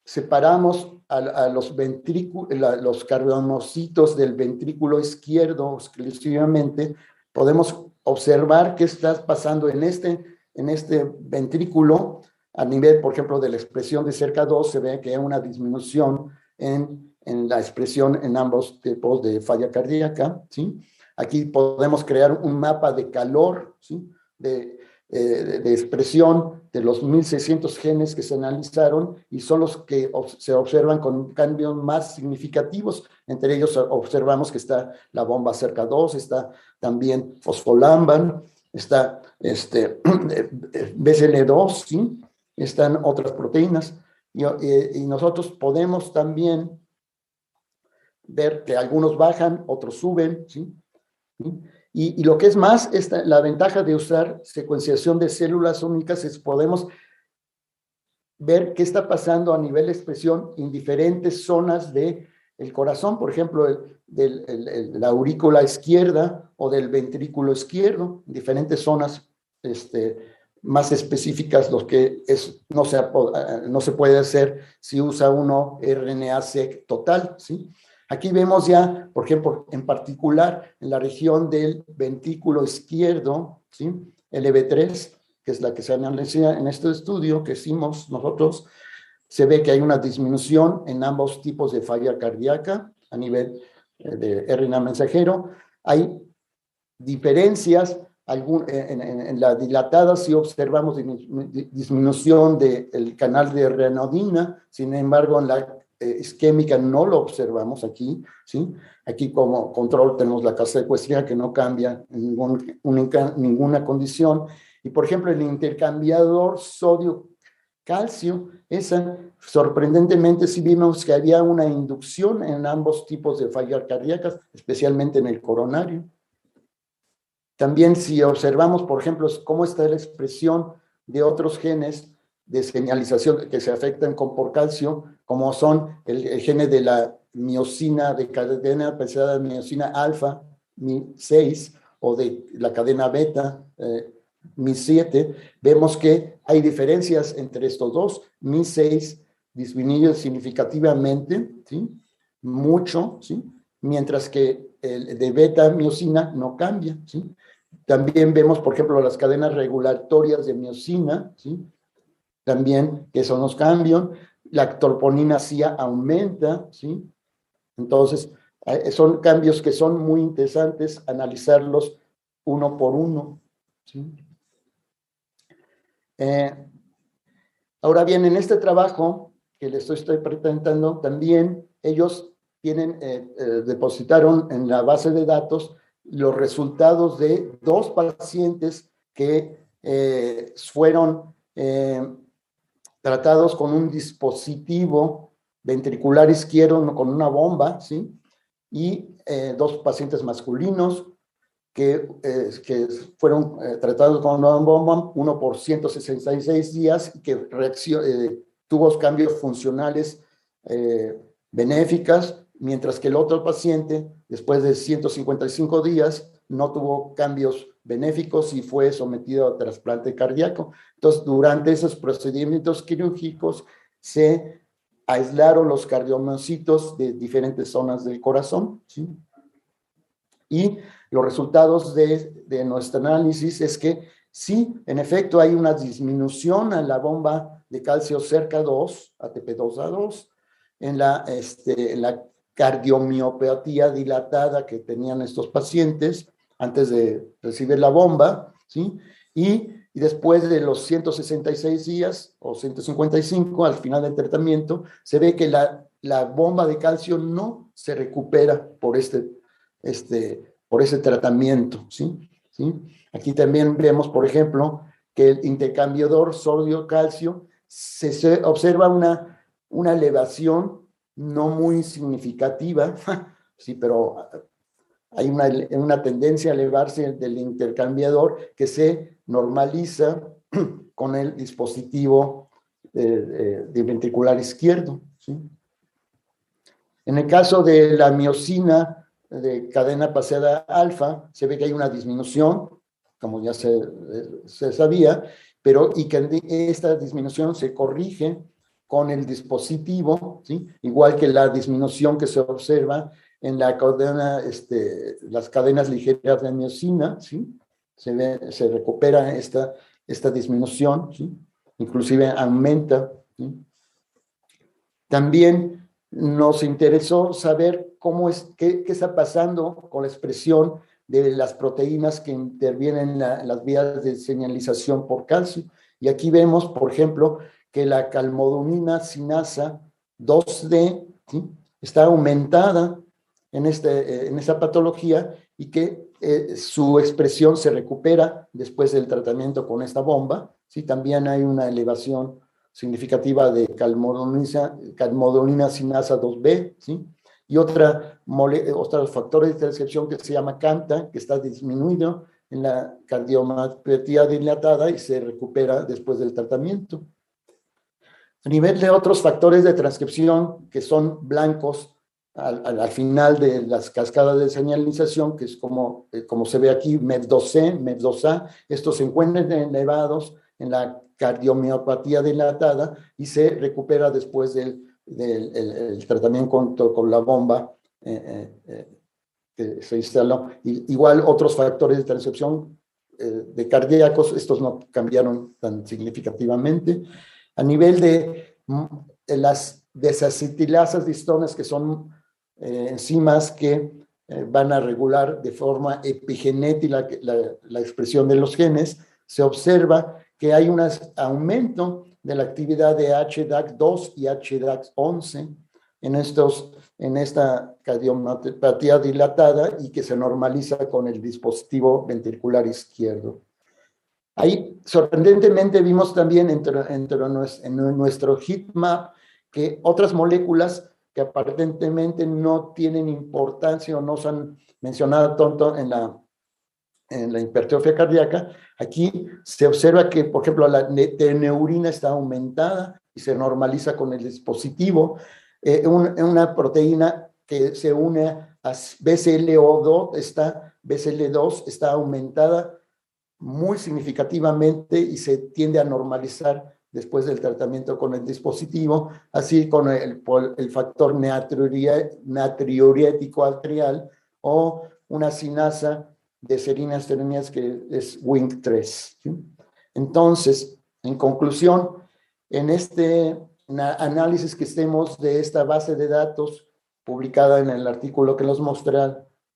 separamos a los cardiomiocitos del ventrículo izquierdo exclusivamente, podemos observar qué está pasando en este ventrículo. A nivel, por ejemplo, de la expresión de cerca2, se ve que hay una disminución en la expresión en ambos tipos de falla cardíaca, ¿sí? Aquí podemos crear un mapa de calor, ¿sí? de expresión de los 1.600 genes que se analizaron, y son los que se observan con cambios más significativos. Entre ellos observamos que está la bomba cerca2, está también fosfolamban, está BCL2, ¿sí? Están otras proteínas, y nosotros podemos también ver que algunos bajan, otros suben, ¿sí? Y lo que es más, la ventaja de usar secuenciación de células únicas es podemos ver qué está pasando a nivel de expresión en diferentes zonas del corazón, por ejemplo, la aurícula izquierda o del ventrículo izquierdo, diferentes zonas más específicas, lo que no se puede hacer si usa uno RNA-seq total, ¿sí? Aquí vemos ya, por ejemplo, en particular en la región del ventrículo izquierdo, ¿sí? LV3, que es la que se analiza en este estudio que hicimos nosotros, se ve que hay una disminución en ambos tipos de falla cardíaca a nivel de RNA mensajero. Hay diferencias, en la dilatada sí observamos disminución del canal de renodina, sin embargo en la isquémica no lo observamos aquí, ¿sí? Aquí como control tenemos la casa ecuestre que no cambia en ninguna condición. Y por ejemplo el intercambiador sodio-calcio, sorprendentemente sí vimos que había una inducción en ambos tipos de fallas cardíacas, especialmente en el coronario. También si observamos, por ejemplo, cómo está la expresión de otros genes de señalización que se afectan por calcio, como son el gene de la miocina, de cadena pesada de miocina alfa, Mi6, o de la cadena beta, MI7, vemos que hay diferencias entre estos dos. MI6 disminuye significativamente, ¿sí? Mucho, ¿sí? Mientras que el de beta-miosina no cambia, ¿sí? También vemos, por ejemplo, las cadenas regulatorias de miosina, ¿sí? También que eso nos cambian. La troponina sí aumenta, ¿sí? Entonces, son cambios que son muy interesantes analizarlos uno por uno, ¿sí? Ahora bien, en este trabajo que les estoy presentando, también ellos depositaron en la base de datos los resultados de 2 pacientes que fueron tratados con un dispositivo ventricular izquierdo con una bomba, ¿sí? Y 2 pacientes masculinos que fueron tratados con una bomba, uno por 166 días, y que tuvo cambios funcionales benéficas, mientras que el otro paciente, después de 155 días, no tuvo cambios benéficos y fue sometido a trasplante cardíaco. Entonces, durante esos procedimientos quirúrgicos, se aislaron los cardiomiocitos de diferentes zonas del corazón, ¿sí? Y los resultados de nuestro análisis es que sí, en efecto, hay una disminución en la bomba de calcio cerca 2, ATP2A2, en la cardiomiopatía dilatada que tenían estos pacientes antes de recibir la bomba, ¿sí? Y después de los 166 días o 155 al final del tratamiento, se ve que la bomba de calcio no se recupera por ese tratamiento, ¿sí? ¿Sí? Aquí también vemos, por ejemplo, que el intercambiador sodio-calcio se observa una elevación no muy significativa, sí, pero hay una tendencia a elevarse del intercambiador que se normaliza con el dispositivo de ventricular izquierdo, ¿sí? En el caso de la miosina de cadena paseada alfa, se ve que hay una disminución, como ya se sabía, y que esta disminución se corrige con el dispositivo, ¿sí? Igual que la disminución que se observa en la cadena, las cadenas ligeras de miosina, ¿sí? Se recupera esta disminución, ¿sí? Inclusive aumenta, ¿sí? También nos interesó saber qué está pasando con la expresión de las proteínas que intervienen en las vías de señalización por calcio. Y aquí vemos, por ejemplo, que la calmodulina sinasa 2D, ¿sí? Está aumentada en esa patología y que su expresión se recupera después del tratamiento con esta bomba, ¿sí? También hay una elevación significativa de calmodulina sinasa 2B, ¿sí? Y otros factores de transcripción que se llama CAMTA, que está disminuido en la cardiomiopatía dilatada y se recupera después del tratamiento. A nivel de otros factores de transcripción que son blancos al final de las cascadas de señalización, que es como se ve aquí, MEF2C, MEF2A, estos se encuentran elevados en la cardiomiopatía dilatada y se recupera después del tratamiento con la bomba que se instaló. Igual otros factores de transcripción de cardíacos, estos no cambiaron tan significativamente. A nivel de las desacetilasas de histonas, que son enzimas que van a regular de forma epigenética la expresión de los genes, se observa que hay un aumento de la actividad de HDAC2 y HDAC11 en esta cardiomiopatía dilatada y que se normaliza con el dispositivo ventricular izquierdo. Ahí, sorprendentemente, vimos también en nuestro heatmap que otras moléculas que aparentemente no tienen importancia o no se han mencionado tanto en la hipertrofia cardíaca, aquí se observa que, por ejemplo, la neurina está aumentada y se normaliza con el dispositivo. Una proteína que se une a BCL2 está aumentada muy significativamente y se tiende a normalizar después del tratamiento con el dispositivo, así con el factor natriurético arterial o una sinasa de serinas tereninas que es Wnt3. ¿Sí? Entonces, en conclusión, en este análisis que hicimos de esta base de datos publicada en el artículo que los mostré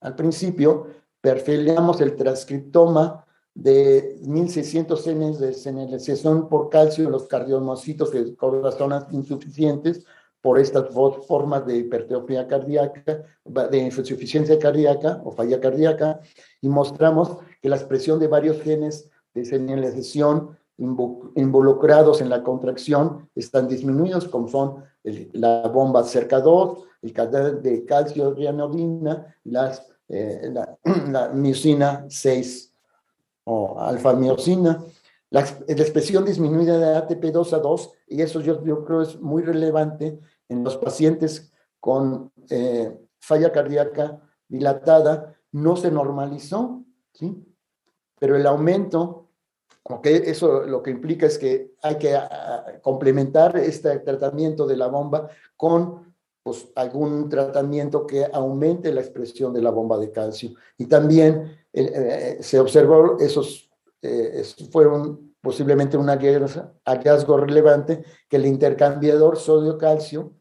al principio, perfilamos el transcriptoma de 1.600 genes de señalización por calcio en los cardiomocitos de corazón insuficientes por estas formas de hipertrofia cardíaca, de insuficiencia cardíaca o falla cardíaca, y mostramos que la expresión de varios genes de señalización involucrados en la contracción están disminuidos, como son la bomba cerca 2, el canal de calcio rianodina y la miosina 6 o alfa-miosina. La expresión disminuida de ATP2A2, y eso yo creo es muy relevante en los pacientes con falla cardíaca dilatada, no se normalizó, ¿sí? Pero el aumento, eso lo que implica es que hay que complementar este tratamiento de la bomba con pues, algún tratamiento que aumente la expresión de la bomba de calcio. Y también se observó, fueron posiblemente un hallazgo relevante, que el intercambiador sodio-calcio,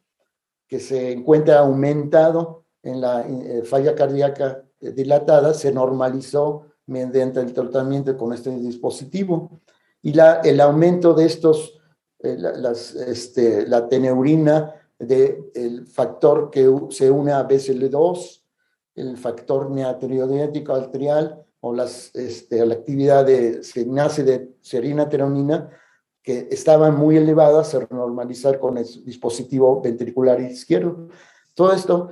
que se encuentra aumentado en la falla cardíaca dilatada, se normalizó mediante el tratamiento con este dispositivo. Y el aumento de estos, la teneurina, del factor que se une a BCL2, el factor natriurético arterial o la actividad de sinasa de serina terenina, que estaban muy elevadas, se normalizar con el dispositivo ventricular izquierdo. Todo esto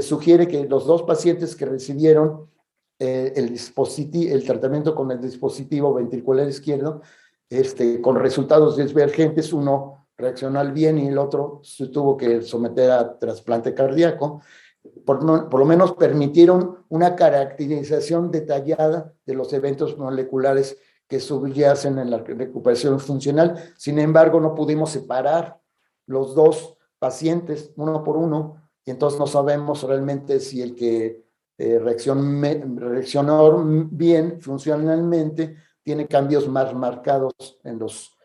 sugiere que los dos pacientes que recibieron el tratamiento con el dispositivo ventricular izquierdo, con resultados divergentes, uno reaccionó bien y el otro se tuvo que someter a trasplante cardíaco. Por lo menos permitieron una caracterización detallada de los eventos moleculares que subyacen en la recuperación funcional. Sin embargo, no pudimos separar los dos pacientes uno por uno, y entonces no sabemos realmente si el que reaccionó bien funcionalmente tiene cambios más marcados en los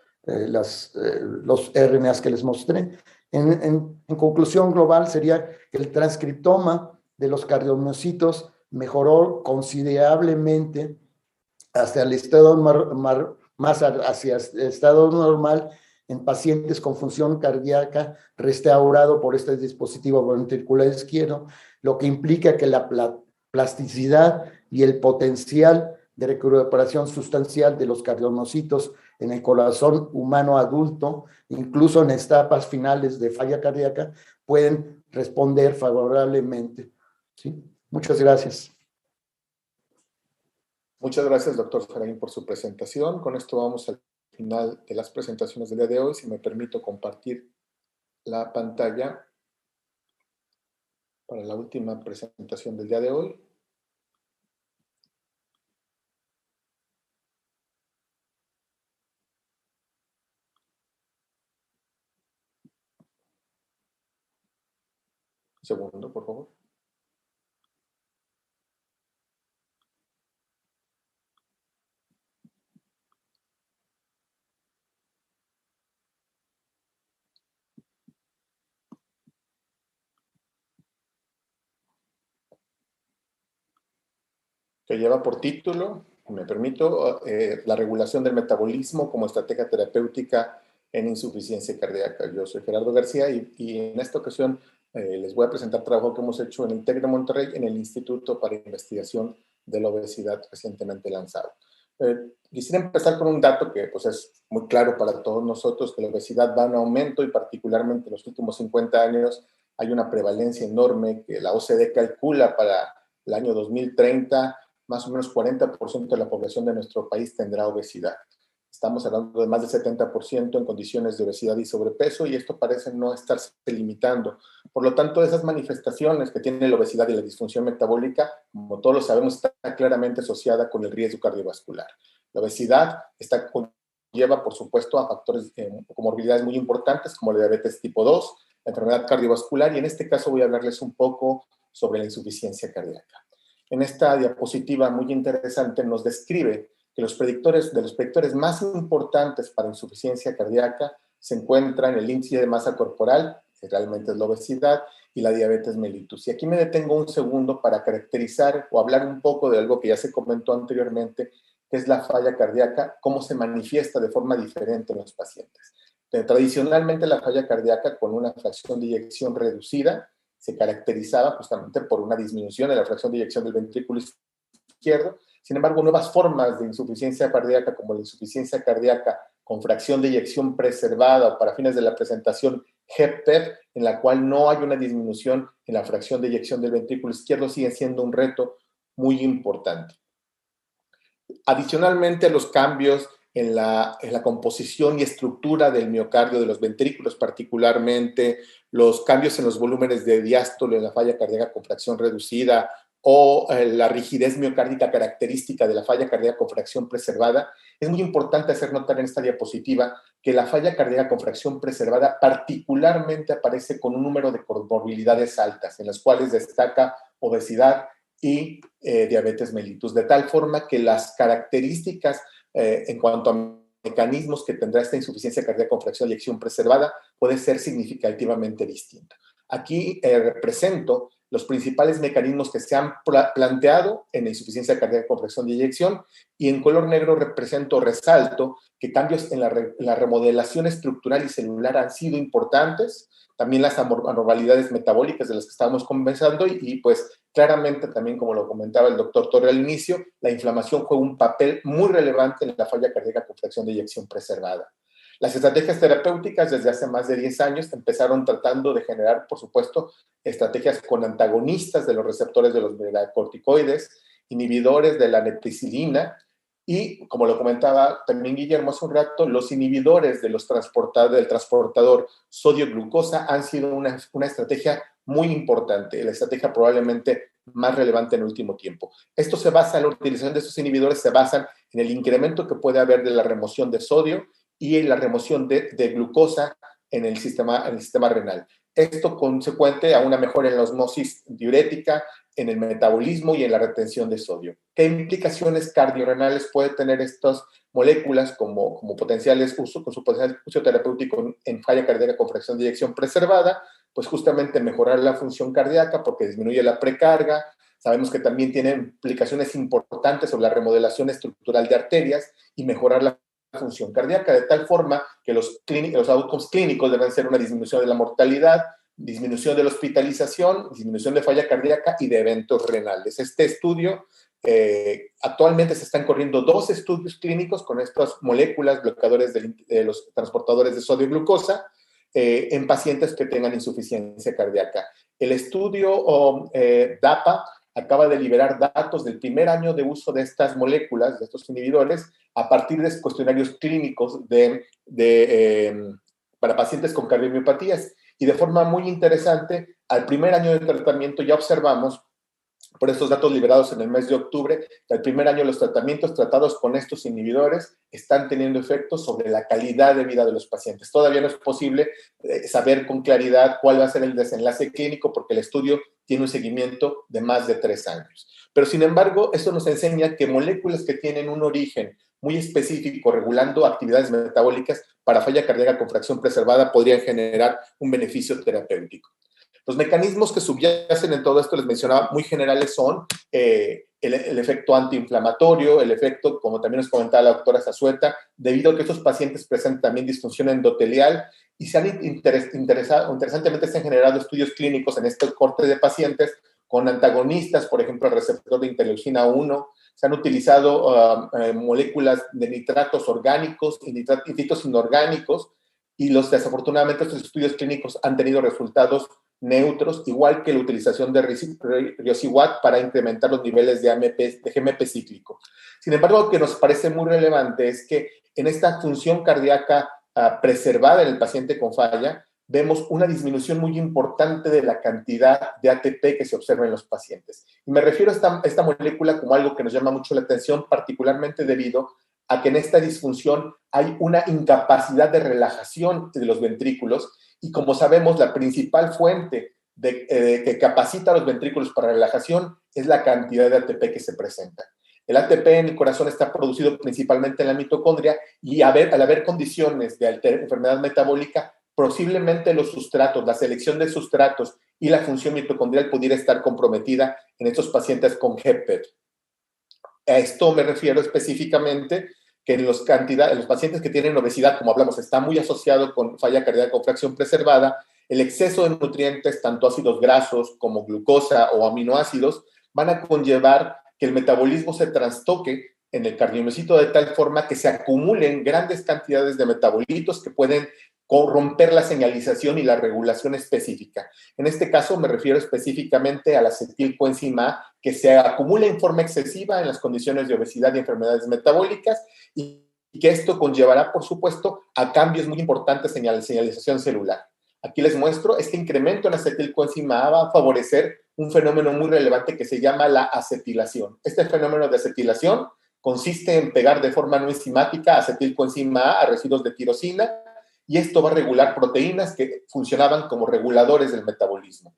RNAs que les mostré. En conclusión global sería que el transcriptoma de los cardiomiocitos mejoró considerablemente hasta el estado más hacia el estado normal en pacientes con función cardíaca restaurado por este dispositivo ventricular izquierdo, lo que implica que la plasticidad y el potencial de recuperación sustancial de los cardiomocitos en el corazón humano adulto, incluso en etapas finales de falla cardíaca, pueden responder favorablemente. ¿Sí? Muchas gracias. Muchas gracias, doctor Faraín, por su presentación. Con esto vamos al final de las presentaciones del día de hoy. Si me permito compartir la pantalla para la última presentación del día de hoy. Un segundo, por favor. Que lleva por título, me permito, la regulación del metabolismo como estrategia terapéutica en insuficiencia cardíaca. Yo soy Gerardo García y en esta ocasión les voy a presentar trabajo que hemos hecho en el TEC de Monterrey, en el Instituto para Investigación de la Obesidad recientemente lanzado. Quisiera empezar con un dato que pues, es muy claro para todos nosotros, que la obesidad va en aumento y particularmente en los últimos 50 años hay una prevalencia enorme que la OCDE calcula para el año 2030, más o menos 40% de la población de nuestro país tendrá obesidad. Estamos hablando de más del 70% en condiciones de obesidad y sobrepeso, y esto parece no estarse limitando. Por lo tanto, esas manifestaciones que tiene la obesidad y la disfunción metabólica, como todos lo sabemos, está claramente asociada con el riesgo cardiovascular. La obesidad conlleva, por supuesto, a factores comorbilidades muy importantes como la diabetes tipo 2, la enfermedad cardiovascular, y en este caso voy a hablarles un poco sobre la insuficiencia cardíaca. En esta diapositiva muy interesante nos describe que los predictores más importantes para insuficiencia cardíaca se encuentran el índice de masa corporal, que realmente es la obesidad, y la diabetes mellitus. Y aquí me detengo un segundo para caracterizar o hablar un poco de algo que ya se comentó anteriormente, que es la falla cardíaca, cómo se manifiesta de forma diferente en los pacientes. Tradicionalmente la falla cardíaca con una fracción de eyección reducida se caracterizaba justamente por una disminución de la fracción de eyección del ventrículo izquierdo. Sin embargo, nuevas formas de insuficiencia cardíaca, como la insuficiencia cardíaca con fracción de eyección preservada o para fines de la presentación HFpEF, en la cual no hay una disminución en la fracción de eyección del ventrículo izquierdo, sigue siendo un reto muy importante. Adicionalmente, los cambios en la composición y estructura del miocardio de los ventrículos, particularmente los cambios en los volúmenes de diástole en la falla cardíaca con fracción reducida o la rigidez miocárdica característica de la falla cardíaca con fracción preservada. Es muy importante hacer notar en esta diapositiva que la falla cardíaca con fracción preservada particularmente aparece con un número de comorbilidades altas, en las cuales destaca obesidad y diabetes mellitus, de tal forma que las características en cuanto a mecanismos que tendrá esta insuficiencia cardíaca con fracción de eyección preservada puede ser significativamente distinta. Aquí represento los principales mecanismos que se han planteado en la insuficiencia cardíaca con fracción de eyección, y en color negro resalto que cambios en la remodelación estructural y celular han sido importantes, también las anormalidades metabólicas de las que estábamos conversando y pues claramente también, como lo comentaba el doctor Torre al inicio, la inflamación juega un papel muy relevante en la falla cardíaca con fracción de eyección preservada. Las estrategias terapéuticas desde hace más de 10 años empezaron tratando de generar, por supuesto, estrategias con antagonistas de los receptores de los betacorticoides, inhibidores de la neticilina y, como lo comentaba también Guillermo hace un rato, los inhibidores del transportador sodio-glucosa han sido una estrategia muy importante, la estrategia probablemente más relevante en el último tiempo. La utilización de estos inhibidores se basan en el incremento que puede haber de la remoción de sodio y en la remoción de glucosa en el sistema renal. Esto consecuente a una mejora en la osmosis diurética, en el metabolismo y en la retención de sodio. ¿Qué implicaciones cardiorrenales puede tener estas moléculas como potenciales con su potencial uso terapéutico en falla cardíaca con fracción de eyección preservada? Pues justamente mejorar la función cardíaca porque disminuye la precarga. Sabemos que también tiene implicaciones importantes sobre la remodelación estructural de arterias y mejorar la función cardíaca, de tal forma que los outcomes clínicos deben ser una disminución de la mortalidad, disminución de la hospitalización, disminución de falla cardíaca y de eventos renales. Este estudio, actualmente se están corriendo 2 estudios clínicos con estas moléculas bloqueadores de los transportadores de sodio y glucosa en pacientes que tengan insuficiencia cardíaca. El estudio DAPA acaba de liberar datos del primer año de uso de estas moléculas, de estos inhibidores, a partir de cuestionarios clínicos para pacientes con cardiomiopatías. Y de forma muy interesante, al primer año de tratamiento ya observamos, por estos datos liberados en el mes de octubre, que al primer año los tratamientos tratados con estos inhibidores están teniendo efectos sobre la calidad de vida de los pacientes. Todavía no es posible saber con claridad cuál va a ser el desenlace clínico porque el estudio tiene un seguimiento de más de 3 años. Pero sin embargo, esto nos enseña que moléculas que tienen un origen muy específico regulando actividades metabólicas para falla cardíaca con fracción preservada podrían generar un beneficio terapéutico. Los mecanismos que subyacen en todo esto, les mencionaba, muy generales son el efecto antiinflamatorio, el efecto, como también nos comentaba la doctora Zazueta, debido a que estos pacientes presentan también disfunción endotelial y interesantemente se han generado estudios clínicos en este corte de pacientes con antagonistas, por ejemplo, el receptor de interleucina 1, se han utilizado moléculas de nitratos orgánicos y nitritos inorgánicos y desafortunadamente estos estudios clínicos han tenido resultados neutros, igual que la utilización de Riociguat para incrementar los niveles de GMP cíclico. Sin embargo, lo que nos parece muy relevante es que en esta función cardíaca preservada en el paciente con falla, vemos una disminución muy importante de la cantidad de ATP que se observa en los pacientes. Y me refiero a esta molécula como algo que nos llama mucho la atención, particularmente debido a que en esta disfunción hay una incapacidad de relajación de los ventrículos y, como sabemos, la principal fuente que capacita a los ventrículos para relajación es la cantidad de ATP que se presenta. El ATP en el corazón está producido principalmente en la mitocondria y al haber condiciones de enfermedad metabólica, posiblemente los sustratos, la selección de sustratos y la función mitocondrial pudiera estar comprometida en estos pacientes con HFpEF. A esto me refiero específicamente que en los pacientes que tienen obesidad, como hablamos, está muy asociado con falla cardíaca con fracción preservada. El exceso de nutrientes, tanto ácidos grasos como glucosa o aminoácidos, van a conllevar que el metabolismo se trastoque en el cardiomiocito de tal forma que se acumulen grandes cantidades de metabolitos que pueden romper la señalización y la regulación específica. En este caso me refiero específicamente a la acetilcoenzima A, que se acumula en forma excesiva en las condiciones de obesidad y enfermedades metabólicas y que esto conllevará, por supuesto, a cambios muy importantes en la señalización celular. Aquí les muestro, este incremento en acetilcoenzima A va a favorecer un fenómeno muy relevante que se llama la acetilación. Este fenómeno de acetilación consiste en pegar de forma no enzimática acetilcoenzima A residuos de tirosina, y esto va a regular proteínas que funcionaban como reguladores del metabolismo.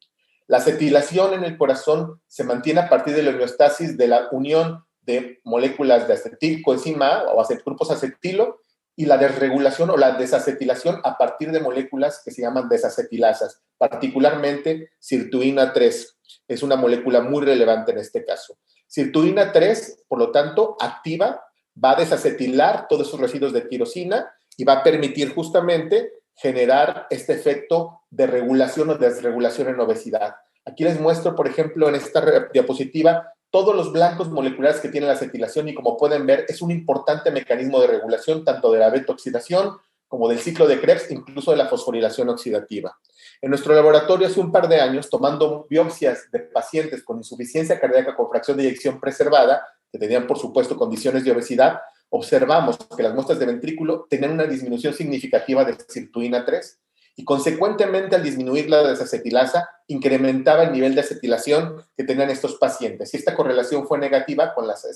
La acetilación en el corazón se mantiene a partir de la homeostasis de la unión de moléculas de acetilcoenzima A o grupos acetilo y la desregulación o la desacetilación a partir de moléculas que se llaman desacetilasas, particularmente sirtuina 3. Es una molécula muy relevante en este caso. Sirtuina 3, por lo tanto, activa, va a desacetilar todos esos residuos de tirosina y va a permitir justamente generar este efecto de regulación o desregulación en obesidad. Aquí les muestro, por ejemplo, en esta diapositiva, todos los blancos moleculares que tiene la acetilación y, como pueden ver, es un importante mecanismo de regulación tanto de la beta-oxidación como del ciclo de Krebs, incluso de la fosforilación oxidativa. En nuestro laboratorio hace un par de años, tomando biopsias de pacientes con insuficiencia cardíaca con fracción de eyección preservada, que tenían, por supuesto, condiciones de obesidad, observamos que las muestras de ventrículo tenían una disminución significativa de sirtuina 3 y, consecuentemente, al disminuir la desacetilasa, incrementaba el nivel de acetilación que tenían estos pacientes. Y esta correlación fue negativa con las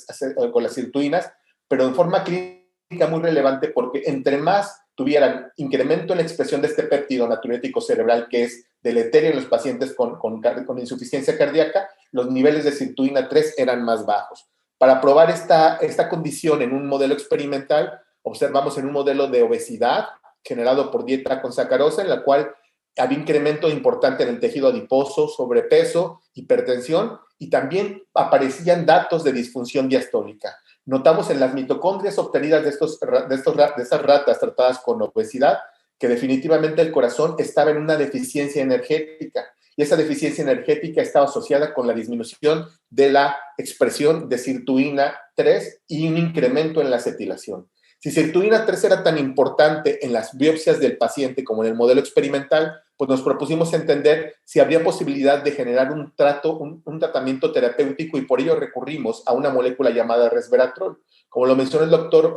sirtuinas, pero en forma clínica muy relevante porque entre más tuvieran incremento en la expresión de este péptido natriurético cerebral, que es deleterio en los pacientes con insuficiencia cardíaca, los niveles de sirtuina 3 eran más bajos. Para probar esta condición en un modelo experimental, observamos en un modelo de obesidad generado por dieta con sacarosa, en la cual había incremento importante en el tejido adiposo, sobrepeso, hipertensión, y también aparecían datos de disfunción diastólica. Notamos en las mitocondrias obtenidas de estas ratas tratadas con obesidad que definitivamente el corazón estaba en una deficiencia energética. Y esa deficiencia energética estaba asociada con la disminución de la expresión de sirtuina 3 y un incremento en la acetilación. Si sirtuina 3 era tan importante en las biopsias del paciente como en el modelo experimental, pues nos propusimos entender si habría posibilidad de generar un tratamiento terapéutico y por ello recurrimos a una molécula llamada resveratrol. Como lo mencionó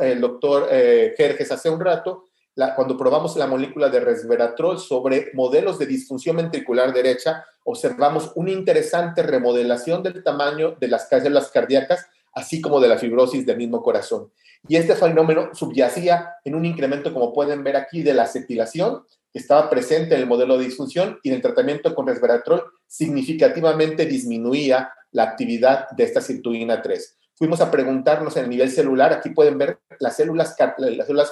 el doctor Jerjes hace un rato, cuando probamos la molécula de resveratrol sobre modelos de disfunción ventricular derecha, observamos una interesante remodelación del tamaño de las células cardíacas, así como de la fibrosis del mismo corazón. Y este fenómeno subyacía en un incremento, como pueden ver aquí, de la acetilación, que estaba presente en el modelo de disfunción, y en el tratamiento con resveratrol significativamente disminuía la actividad de esta sirtuina 3. Fuimos a preguntarnos en el nivel celular, aquí pueden ver las células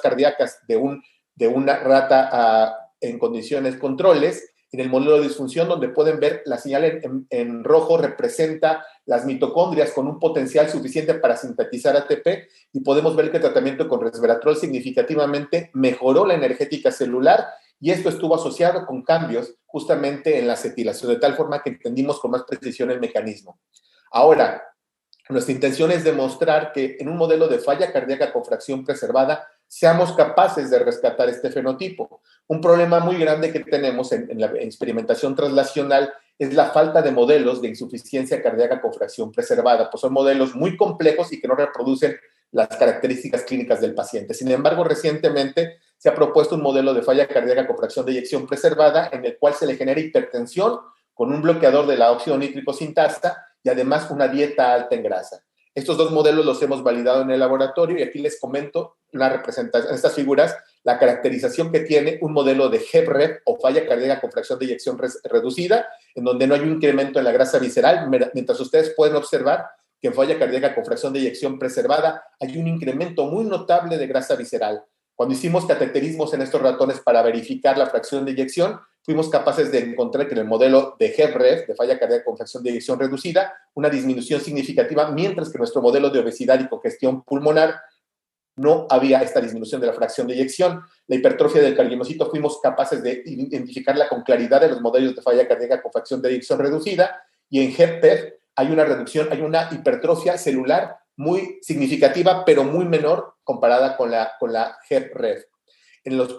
cardíacas de una rata en condiciones controles, en el modelo de disfunción, donde pueden ver la señal en rojo representa las mitocondrias con un potencial suficiente para sintetizar ATP, y podemos ver que el tratamiento con resveratrol significativamente mejoró la energética celular, y esto estuvo asociado con cambios justamente en la acetilación, de tal forma que entendimos con más precisión el mecanismo. Ahora, nuestra intención es demostrar que en un modelo de falla cardíaca con fracción preservada seamos capaces de rescatar este fenotipo. Un problema muy grande que tenemos en la experimentación translacional es la falta de modelos de insuficiencia cardíaca con fracción preservada, pues son modelos muy complejos y que no reproducen las características clínicas del paciente. Sin embargo, recientemente se ha propuesto un modelo de falla cardíaca con fracción de eyección preservada en el cual se le genera hipertensión con un bloqueador de la óxido nítrico sintasa y además una dieta alta en grasa. Estos dos modelos los hemos validado en el laboratorio y aquí les comento una representación, en estas figuras, la caracterización que tiene un modelo de HEP-REV o falla cardíaca con fracción de eyección reducida, en donde no hay un incremento en la grasa visceral, mientras ustedes pueden observar que en falla cardíaca con fracción de eyección preservada hay un incremento muy notable de grasa visceral. Cuando hicimos cateterismos en estos ratones para verificar la fracción de eyección, fuimos capaces de encontrar que en el modelo de HEP-REV, de falla cardíaca con fracción de eyección reducida, una disminución significativa, mientras que nuestro modelo de obesidad y congestión pulmonar no había esta disminución de la fracción de eyección. La hipertrofia del cardiomocito fuimos capaces de identificarla con claridad en los modelos de falla cardíaca con fracción de eyección reducida, y en HEP-PEV hay una reducción, hay una hipertrofia celular muy significativa, pero muy menor comparada con la HEP-REV. En los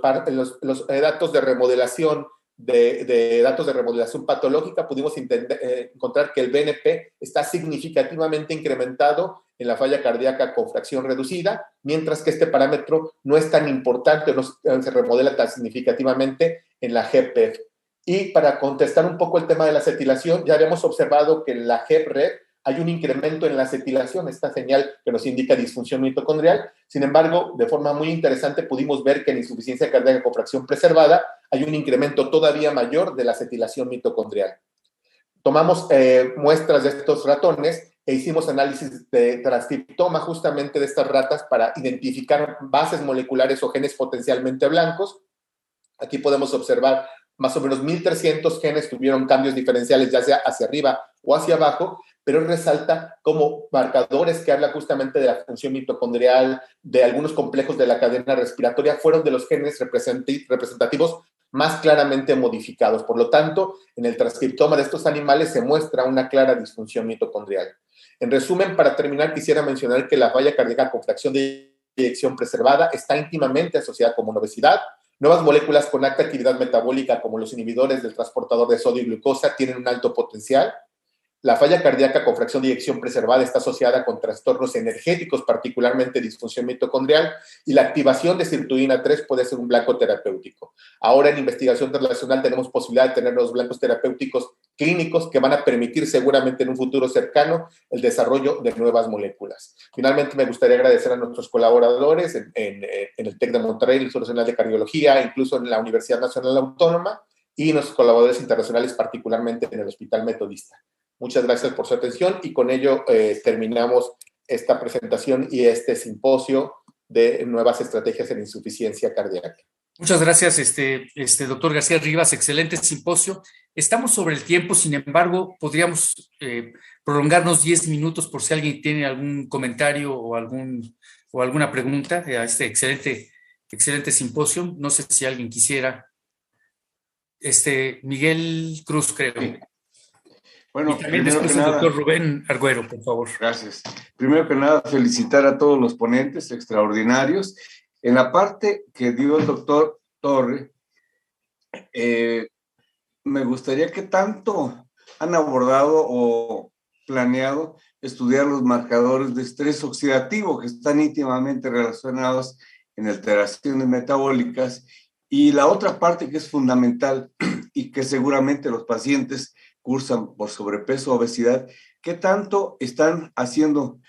datos de remodelación, datos de remodelación patológica, pudimos encontrar que el BNP está significativamente incrementado en la falla cardíaca con fracción reducida, mientras que este parámetro no es tan importante, no se remodela tan significativamente en la HEP-PEV. Y para contestar un poco el tema de la acetilación, ya habíamos observado que en la HEP-REV hay un incremento en la acetilación, esta señal que nos indica disfunción mitocondrial. Sin embargo, de forma muy interesante pudimos ver que en insuficiencia cardíaca con fracción preservada hay un incremento todavía mayor de la acetilación mitocondrial. Tomamos muestras de estos ratones e hicimos análisis de transcriptoma justamente de estas ratas para identificar bases moleculares o genes potencialmente blancos. Aquí podemos observar más o menos 1.300 genes tuvieron cambios diferenciales, ya sea hacia arriba o hacia abajo, pero resalta como marcadores que hablan justamente de la función mitocondrial, de algunos complejos de la cadena respiratoria, fueron de los genes representativos más claramente modificados. Por lo tanto, en el transcriptoma de estos animales se muestra una clara disfunción mitocondrial. En resumen, para terminar, quisiera mencionar que la falla cardíaca con fracción de eyección preservada está íntimamente asociada con obesidad. Nuevas moléculas con alta actividad metabólica, como los inhibidores del transportador de sodio y glucosa, tienen un alto potencial. La falla cardíaca con fracción de eyección preservada está asociada con trastornos energéticos, particularmente disfunción mitocondrial, y la activación de sirtuina 3 puede ser un blanco terapéutico. Ahora en investigación translacional tenemos posibilidad de tener los blancos terapéuticos clínicos que van a permitir seguramente en un futuro cercano el desarrollo de nuevas moléculas. Finalmente me gustaría agradecer a nuestros colaboradores en el TEC de Monterrey, el Instituto Nacional de Cardiología, incluso en la Universidad Nacional Autónoma, y nuestros colaboradores internacionales, particularmente en el Hospital Metodista. Muchas gracias por su atención y con ello terminamos esta presentación y este simposio de nuevas estrategias en insuficiencia cardíaca. Muchas gracias, doctor García Rivas. Excelente simposio. Estamos sobre el tiempo, sin embargo, podríamos prolongarnos 10 minutos por si alguien tiene algún comentario o alguna pregunta a este excelente simposio. No sé si alguien quisiera. Miguel Cruz, creo. Sí. Bueno, y también después el doctor Rubén Argüero, por favor. Gracias. Primero que nada, felicitar a todos los ponentes extraordinarios. En la parte que dio el doctor Torre, me gustaría que tanto han abordado o planeado estudiar los marcadores de estrés oxidativo que están íntimamente relacionados en alteraciones metabólicas, y la otra parte que es fundamental y que seguramente los pacientes cursan por sobrepeso o obesidad, ¿qué tanto están haciendo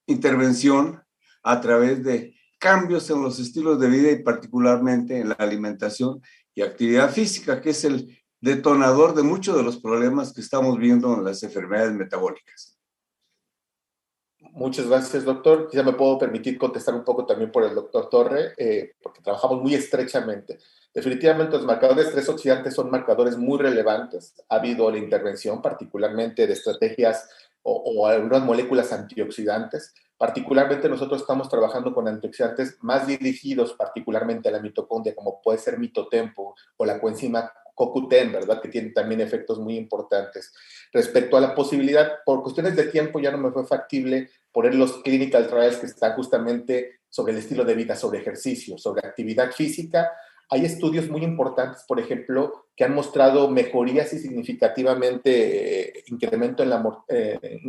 intervención a través de cambios en los estilos de vida y particularmente en la alimentación y actividad física, que es el detonador de muchos de los problemas que estamos viendo en las enfermedades metabólicas? Muchas gracias, doctor. Quizá me puedo permitir contestar un poco también por el doctor Torre, porque trabajamos muy estrechamente. Definitivamente los marcadores de estrés oxidante son marcadores muy relevantes. Ha habido la intervención particularmente de estrategias o algunas moléculas antioxidantes. Particularmente nosotros estamos trabajando con antioxidantes más dirigidos particularmente a la mitocondria, como puede ser mitotempo o la coenzima CoQ10, ¿verdad? Que tiene también efectos muy importantes. Respecto a la posibilidad, por cuestiones de tiempo ya no me fue factible poner los clinical trials que están justamente sobre el estilo de vida, sobre ejercicio, sobre actividad física. Hay estudios muy importantes, por ejemplo, que han mostrado mejorías y significativamente incremento en la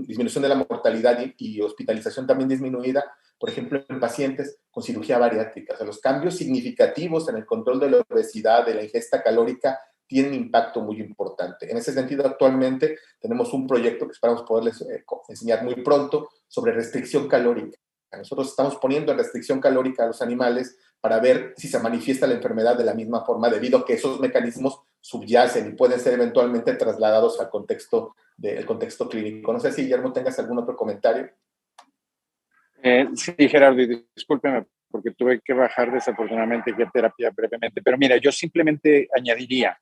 disminución de la mortalidad y hospitalización también disminuida, por ejemplo, en pacientes con cirugía bariátrica. O sea, los cambios significativos en el control de la obesidad, de la ingesta calórica, tiene un impacto muy importante. En ese sentido, actualmente tenemos un proyecto que esperamos poderles enseñar muy pronto sobre restricción calórica. Nosotros estamos poniendo en restricción calórica a los animales para ver si se manifiesta la enfermedad de la misma forma, debido a que esos mecanismos subyacen y pueden ser eventualmente trasladados al contexto clínico. No sé si, Guillermo, tengas algún otro comentario. Sí, Gerardo, y discúlpeme porque tuve que bajar desafortunadamente a terapia brevemente, pero mira, yo simplemente añadiría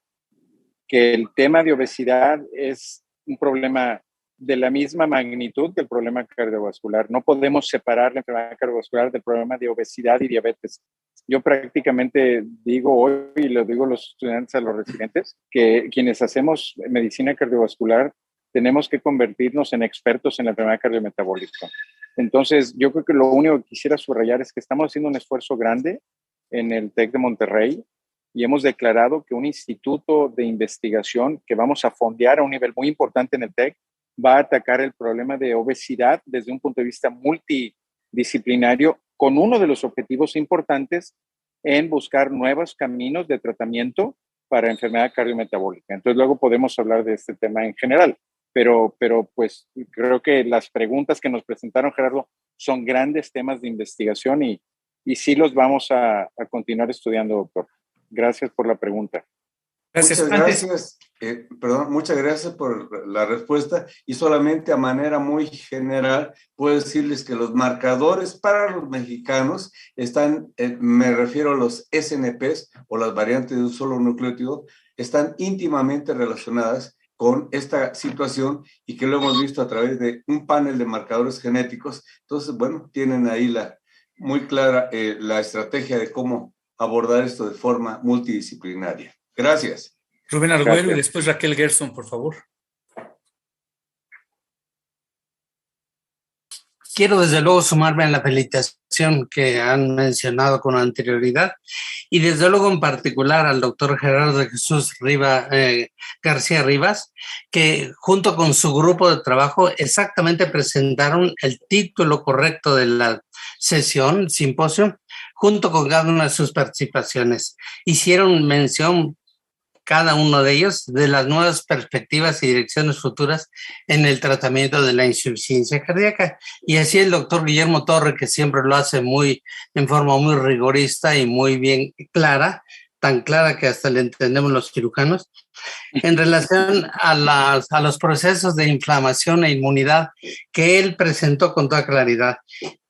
que el tema de obesidad es un problema de la misma magnitud que el problema cardiovascular. No podemos separar la enfermedad cardiovascular del problema de obesidad y diabetes. Yo prácticamente digo hoy, y lo digo a los estudiantes, a los residentes, que quienes hacemos medicina cardiovascular tenemos que convertirnos en expertos en la enfermedad cardiometabólica. Entonces, yo creo que lo único que quisiera subrayar es que estamos haciendo un esfuerzo grande en el TEC de Monterrey y hemos declarado que un instituto de investigación que vamos a fondear a un nivel muy importante en el TEC va a atacar el problema de obesidad desde un punto de vista multidisciplinario, con uno de los objetivos importantes en buscar nuevos caminos de tratamiento para enfermedad cardiometabólica. Entonces, luego podemos hablar de este tema en general, pero pues creo que las preguntas que nos presentaron, Gerardo, son grandes temas de investigación y sí los vamos a continuar estudiando, doctor. Gracias por la pregunta. Muchas gracias. Muchas gracias por la respuesta, y solamente a manera muy general puedo decirles que los marcadores para los mexicanos están, me refiero a los SNPs o las variantes de un solo nucleótido, están íntimamente relacionadas con esta situación y que lo hemos visto a través de un panel de marcadores genéticos. Entonces, bueno, tienen ahí muy clara la estrategia de cómo abordar esto de forma multidisciplinaria. Gracias. Rubén Arguello y después Raquel Gerson, por favor. Quiero desde luego sumarme a la felicitación que han mencionado con anterioridad y desde luego en particular al doctor Gerardo de Jesús García Rivas, que junto con su grupo de trabajo exactamente presentaron el título correcto de la sesión, simposio, junto con cada una de sus participaciones. Hicieron mención cada uno de ellos de las nuevas perspectivas y direcciones futuras en el tratamiento de la insuficiencia cardíaca. Y así el doctor Guillermo Torre, que siempre lo hace en forma muy rigorista y muy bien clara, tan clara que hasta le entendemos los cirujanos, en relación a los procesos de inflamación e inmunidad que él presentó con toda claridad.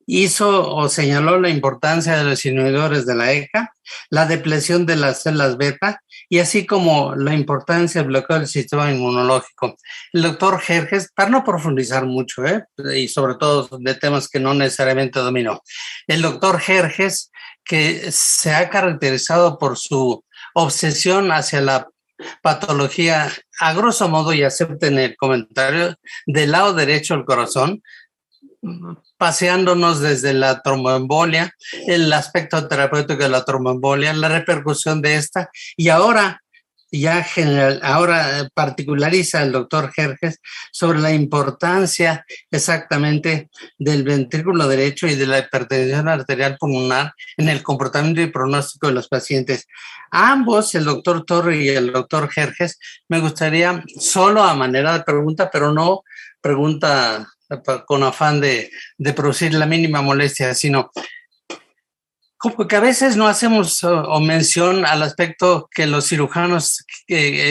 Hizo o señaló la importancia de los inhibidores de la ECA, la depresión de las células beta y así como la importancia del bloqueo del sistema inmunológico. El doctor Jerjes, para no profundizar mucho, y sobre todo de temas que no necesariamente dominó, el doctor Jerjes, que se ha caracterizado por su obsesión hacia la patología, a grosso modo, y acepten el comentario, del lado derecho del corazón, paseándonos desde la tromboembolia, el aspecto terapéutico de la tromboembolia, la repercusión de esta, y ahora particulariza el doctor Jerjes sobre la importancia exactamente del ventrículo derecho y de la hipertensión arterial pulmonar en el comportamiento y pronóstico de los pacientes. A ambos, el doctor Torre y el doctor Jerjes, me gustaría, solo a manera de pregunta, pero no pregunta con afán de producir la mínima molestia, sino como que a veces no hacemos o mención al aspecto que los cirujanos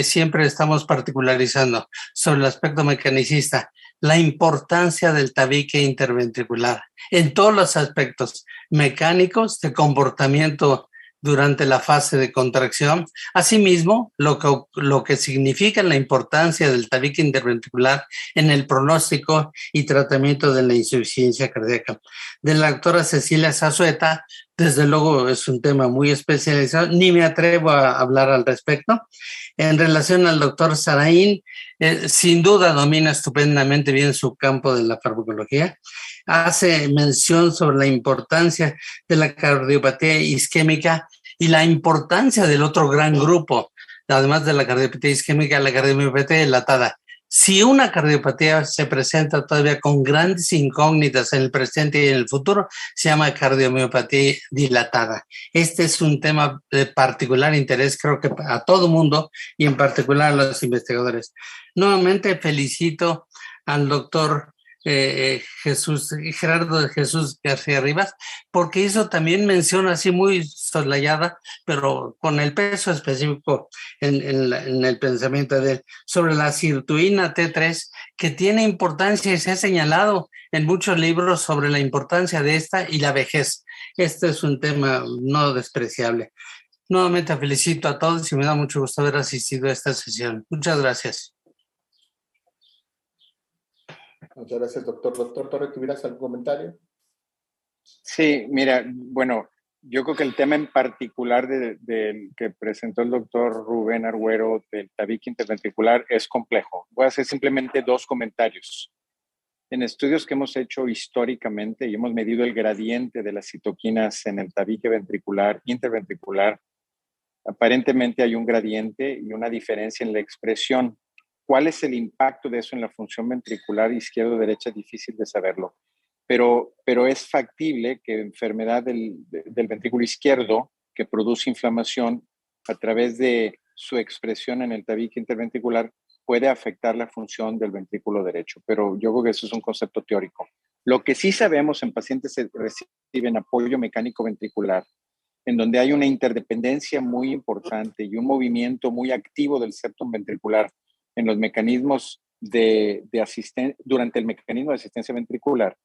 siempre estamos particularizando sobre el aspecto mecanicista, la importancia del tabique interventricular en todos los aspectos mecánicos de comportamiento durante la fase de contracción. Asimismo, lo que significa la importancia del tabique interventricular en el pronóstico y tratamiento de la insuficiencia cardíaca. De la doctora Cecilia Zazueta, desde luego es un tema muy especializado, ni me atrevo a hablar al respecto. En relación al doctor Saraín, sin duda domina estupendamente bien su campo de la farmacología. Hace mención sobre la importancia de la cardiopatía isquémica y la importancia del otro gran grupo, además de la cardiopatía isquémica, la cardiopatía dilatada. Si una cardiopatía se presenta todavía con grandes incógnitas en el presente y en el futuro, se llama cardiomiopatía dilatada. Este es un tema de particular interés, creo que a todo mundo y en particular a los investigadores. Nuevamente felicito al doctor Gerardo de Jesús García Rivas, porque hizo también mención así muy soslayada, pero con el peso específico en el pensamiento de él, sobre la sirtuina T3, que tiene importancia y se ha señalado en muchos libros sobre la importancia de esta y la vejez. Este es un tema no despreciable. Nuevamente felicito a todos y me da mucho gusto haber asistido a esta sesión. Muchas gracias. Muchas gracias, doctor. Doctor Torre, ¿tuvieras algún comentario? Sí, mira, bueno, yo creo que el tema en particular del que presentó el doctor Rubén Arguero del tabique interventricular es complejo. Voy a hacer simplemente 2 comentarios. En estudios que hemos hecho históricamente y hemos medido el gradiente de las citoquinas en el tabique ventricular, interventricular, aparentemente hay un gradiente y una diferencia en la expresión. ¿Cuál es el impacto de eso en la función ventricular izquierdo-derecha? Es difícil de saberlo, pero es factible que enfermedad del ventrículo izquierdo que produce inflamación a través de su expresión en el tabique interventricular puede afectar la función del ventrículo derecho, pero yo creo que eso es un concepto teórico. Lo que sí sabemos en pacientes que reciben apoyo mecánico ventricular, en donde hay una interdependencia muy importante y un movimiento muy activo del septum ventricular en los mecanismos de asistencia, durante el mecanismo de asistencia ventricular,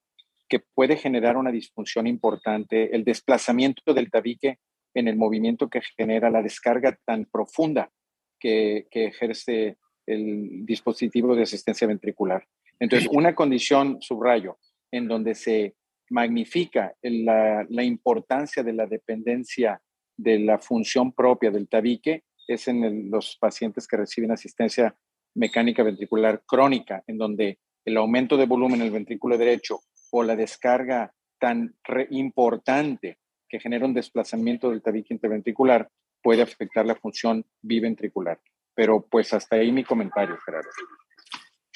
que puede generar una disfunción importante, el desplazamiento del tabique en el movimiento que genera la descarga tan profunda que ejerce el dispositivo de asistencia ventricular. Entonces, una condición, subrayo, en donde se magnifica la importancia de la dependencia de la función propia del tabique es en los pacientes que reciben asistencia mecánica ventricular crónica, en donde el aumento de volumen en el ventrículo derecho o la descarga tan importante que genera un desplazamiento del tabique interventricular puede afectar la función biventricular. Pero pues hasta ahí mi comentario, Gerardo.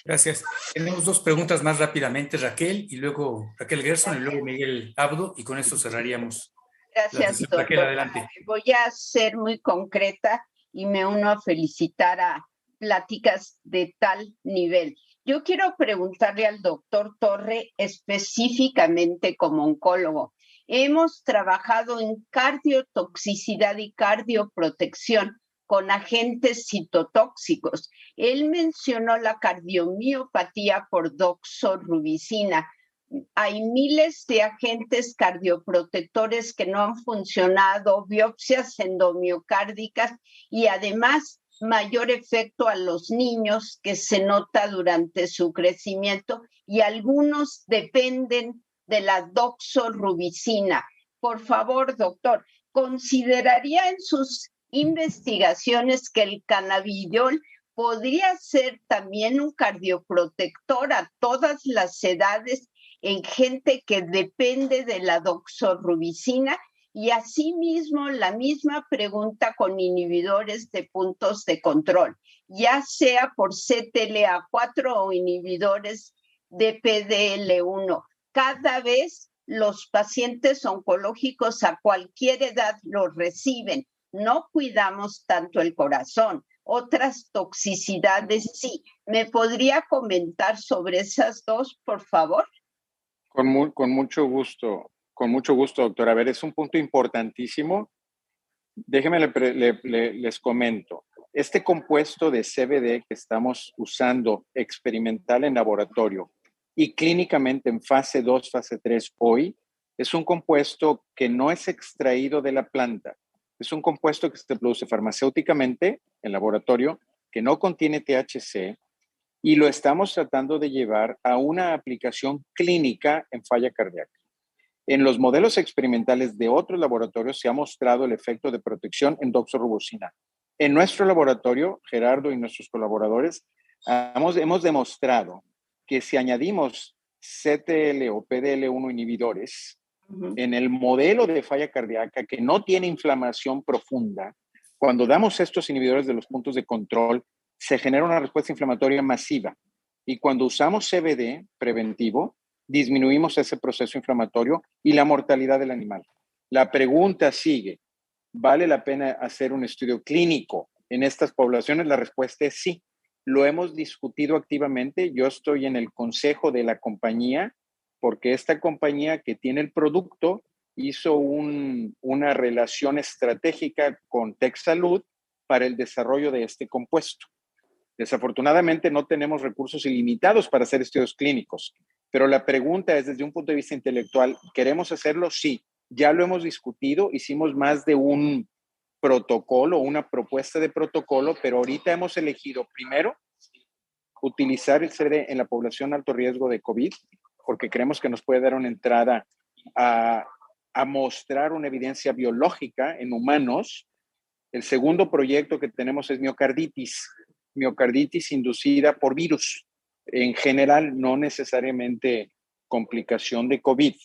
Gracias. Tenemos 2 preguntas más rápidamente, Raquel Gerson y luego Miguel Abdo, y con esto cerraríamos. Gracias, doctor. Raquel, adelante. Voy a ser muy concreta y me uno a felicitar a pláticas de tal nivel. Yo quiero preguntarle al doctor Torre específicamente como oncólogo. Hemos trabajado en cardiotoxicidad y cardioprotección con agentes citotóxicos. Él mencionó la cardiomiopatía por doxorubicina. Hay miles de agentes cardioprotectores que no han funcionado, biopsias endomiocárdicas y además mayor efecto a los niños que se nota durante su crecimiento y algunos dependen de la doxorubicina. Por favor, doctor, ¿consideraría en sus investigaciones que el cannabidiol podría ser también un cardioprotector a todas las edades en gente que depende de la doxorubicina? Y asimismo, la misma pregunta con inhibidores de puntos de control, ya sea por CTLA4 o inhibidores de PDL1. Cada vez los pacientes oncológicos a cualquier edad los reciben. No cuidamos tanto el corazón. Otras toxicidades sí. ¿Me podría comentar sobre esas 2, por favor? Con mucho gusto. Con mucho gusto, doctor. A ver, es un punto importantísimo. Déjenme les comento. Este compuesto de CBD que estamos usando experimental en laboratorio y clínicamente en fase 2, fase 3 hoy, es un compuesto que no es extraído de la planta. Es un compuesto que se produce farmacéuticamente en laboratorio, que no contiene THC, y lo estamos tratando de llevar a una aplicación clínica en falla cardíaca. En los modelos experimentales de otros laboratorios se ha mostrado el efecto de protección en doxorubicina. En nuestro laboratorio, Gerardo y nuestros colaboradores, hemos demostrado que si añadimos CTL o PDL1 inhibidores en el modelo de falla cardíaca que no tiene inflamación profunda, cuando damos estos inhibidores de los puntos de control, se genera una respuesta inflamatoria masiva. Y cuando usamos CBD preventivo, disminuimos ese proceso inflamatorio y la mortalidad del animal. La pregunta sigue, ¿vale la pena hacer un estudio clínico en estas poblaciones? La respuesta es sí. Lo hemos discutido activamente. Yo estoy en el consejo de la compañía porque esta compañía que tiene el producto hizo una relación estratégica con TechSalud para el desarrollo de este compuesto. Desafortunadamente no tenemos recursos ilimitados para hacer estudios clínicos, pero la pregunta es desde un punto de vista intelectual, ¿queremos hacerlo? Sí, ya lo hemos discutido, hicimos más de un protocolo, una propuesta de protocolo, pero ahorita hemos elegido primero utilizar el CBD en la población alto riesgo de COVID, porque creemos que nos puede dar una entrada a mostrar una evidencia biológica en humanos. El segundo proyecto que tenemos es miocarditis inducida por virus. En general, no necesariamente complicación de COVID,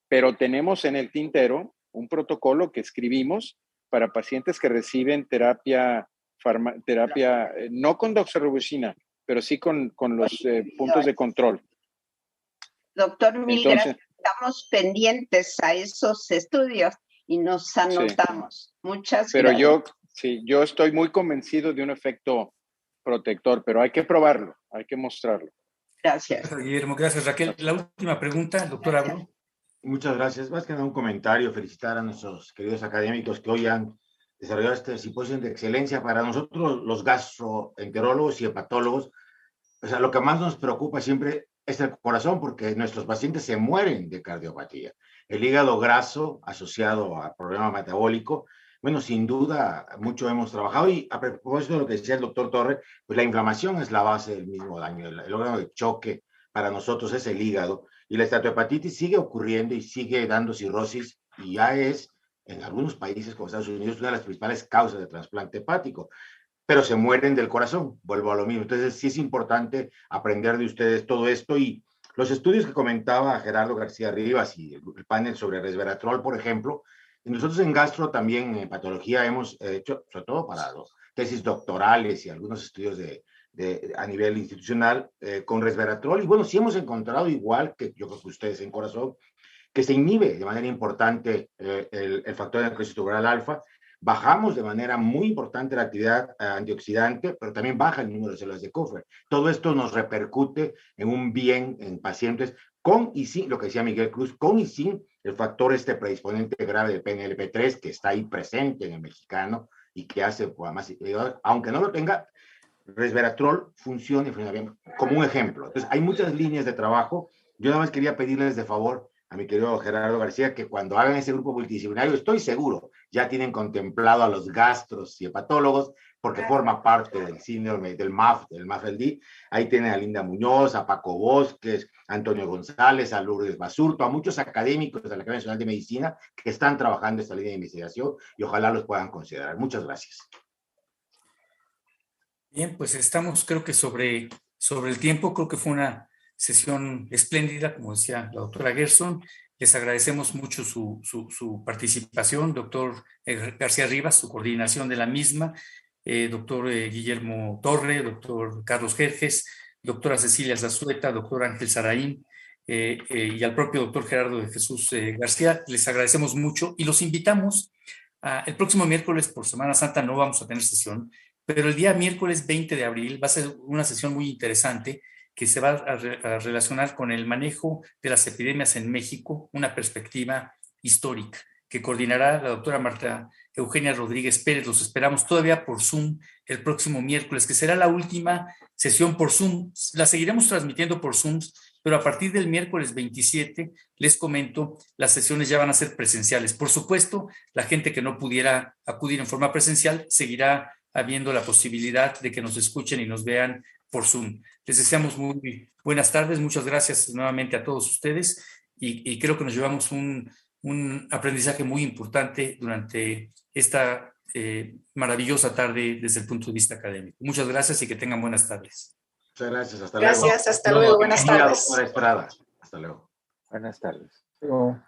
pero tenemos en el tintero un protocolo que escribimos para pacientes que reciben terapia no con doxorubicina, pero sí con los puntos de control. Doctor, mil gracias. Estamos pendientes a esos estudios y nos anotamos. Sí. Muchas gracias. Pero yo estoy muy convencido de un efecto protector, pero hay que probarlo, hay que mostrarlo. Gracias. Gracias, Guillermo. Gracias, Raquel. La última pregunta, doctor Abro. Muchas gracias. Más que nada un comentario, felicitar a nuestros queridos académicos que hoy han desarrollado este simposio de excelencia. Para nosotros, los gastroenterólogos y hepatólogos, o sea, lo que más nos preocupa siempre es el corazón, porque nuestros pacientes se mueren de cardiopatía. El hígado graso asociado al problema metabólico, bueno, sin duda, mucho hemos trabajado. Y a propósito de lo que decía el doctor Torre, pues la inflamación es la base del mismo daño. El órgano de choque para nosotros es el hígado. Y la esteatohepatitis sigue ocurriendo y sigue dando cirrosis, y ya es, en algunos países como Estados Unidos, una de las principales causas de trasplante hepático. Pero se mueren del corazón, vuelvo a lo mismo. Entonces sí es importante aprender de ustedes todo esto, y los estudios que comentaba Gerardo García Rivas y el panel sobre resveratrol, por ejemplo, nosotros en gastro también, en patología, hemos hecho, sobre todo para tesis doctorales y algunos estudios a nivel institucional con resveratrol, y bueno, sí hemos encontrado, igual que yo creo que ustedes en corazón, que se inhibe de manera importante el factor de necrosis tumoral alfa. Bajamos de manera muy importante la actividad antioxidante, pero también baja el número de células de Kupffer. Todo esto nos repercute en un bien en pacientes con y sin, lo que decía Miguel Cruz, con y sin el factor predisponente grave de PNLP3, que está ahí presente en el mexicano y que hace, pues, además, aunque no lo tenga, resveratrol funciona bien, como un ejemplo. Entonces, hay muchas líneas de trabajo. Yo nada más quería pedirles de favor a mi querido Gerardo García que cuando hagan ese grupo multidisciplinario, estoy seguro, ya tienen contemplado a los gastros y hepatólogos, porque forma parte del síndrome del MAFLD. Ahí tienen a Linda Muñoz, a Paco Bosques, a Antonio González, a Lourdes Basurto, a muchos académicos de la Academia Nacional de Medicina que están trabajando esta línea de investigación, y ojalá los puedan considerar. Muchas gracias. Bien, pues estamos, creo que sobre el tiempo. Creo que fue una sesión espléndida, como decía la doctora Gerson. Les agradecemos mucho su participación, doctor García Rivas, su coordinación de la misma, doctor Guillermo Torre, doctor Carlos Jerjes, doctora Cecilia Zazueta, doctor Ángel Saraín, y al propio doctor Gerardo de Jesús García. Les agradecemos mucho y los invitamos el próximo miércoles, por Semana Santa no vamos a tener sesión, pero el día miércoles 20 de abril va a ser una sesión muy interesante que se va a relacionar con el manejo de las epidemias en México, una perspectiva histórica, que coordinará la doctora Marta Eugenia Rodríguez Pérez. Los esperamos todavía por Zoom el próximo miércoles, que será la última sesión por Zoom. La seguiremos transmitiendo por Zoom, pero a partir del miércoles 27, les comento, las sesiones ya van a ser presenciales. Por supuesto, la gente que no pudiera acudir en forma presencial seguirá habiendo la posibilidad de que nos escuchen y nos vean por Zoom. Les deseamos muy buenas tardes. Muchas gracias nuevamente a todos ustedes, y creo que nos llevamos un aprendizaje muy importante durante esta maravillosa tarde desde el punto de vista académico. Muchas gracias y que tengan buenas tardes. Muchas gracias. Hasta luego. Gracias. Hasta luego. Buenas tardes. Hasta luego. Buenas tardes. Pero...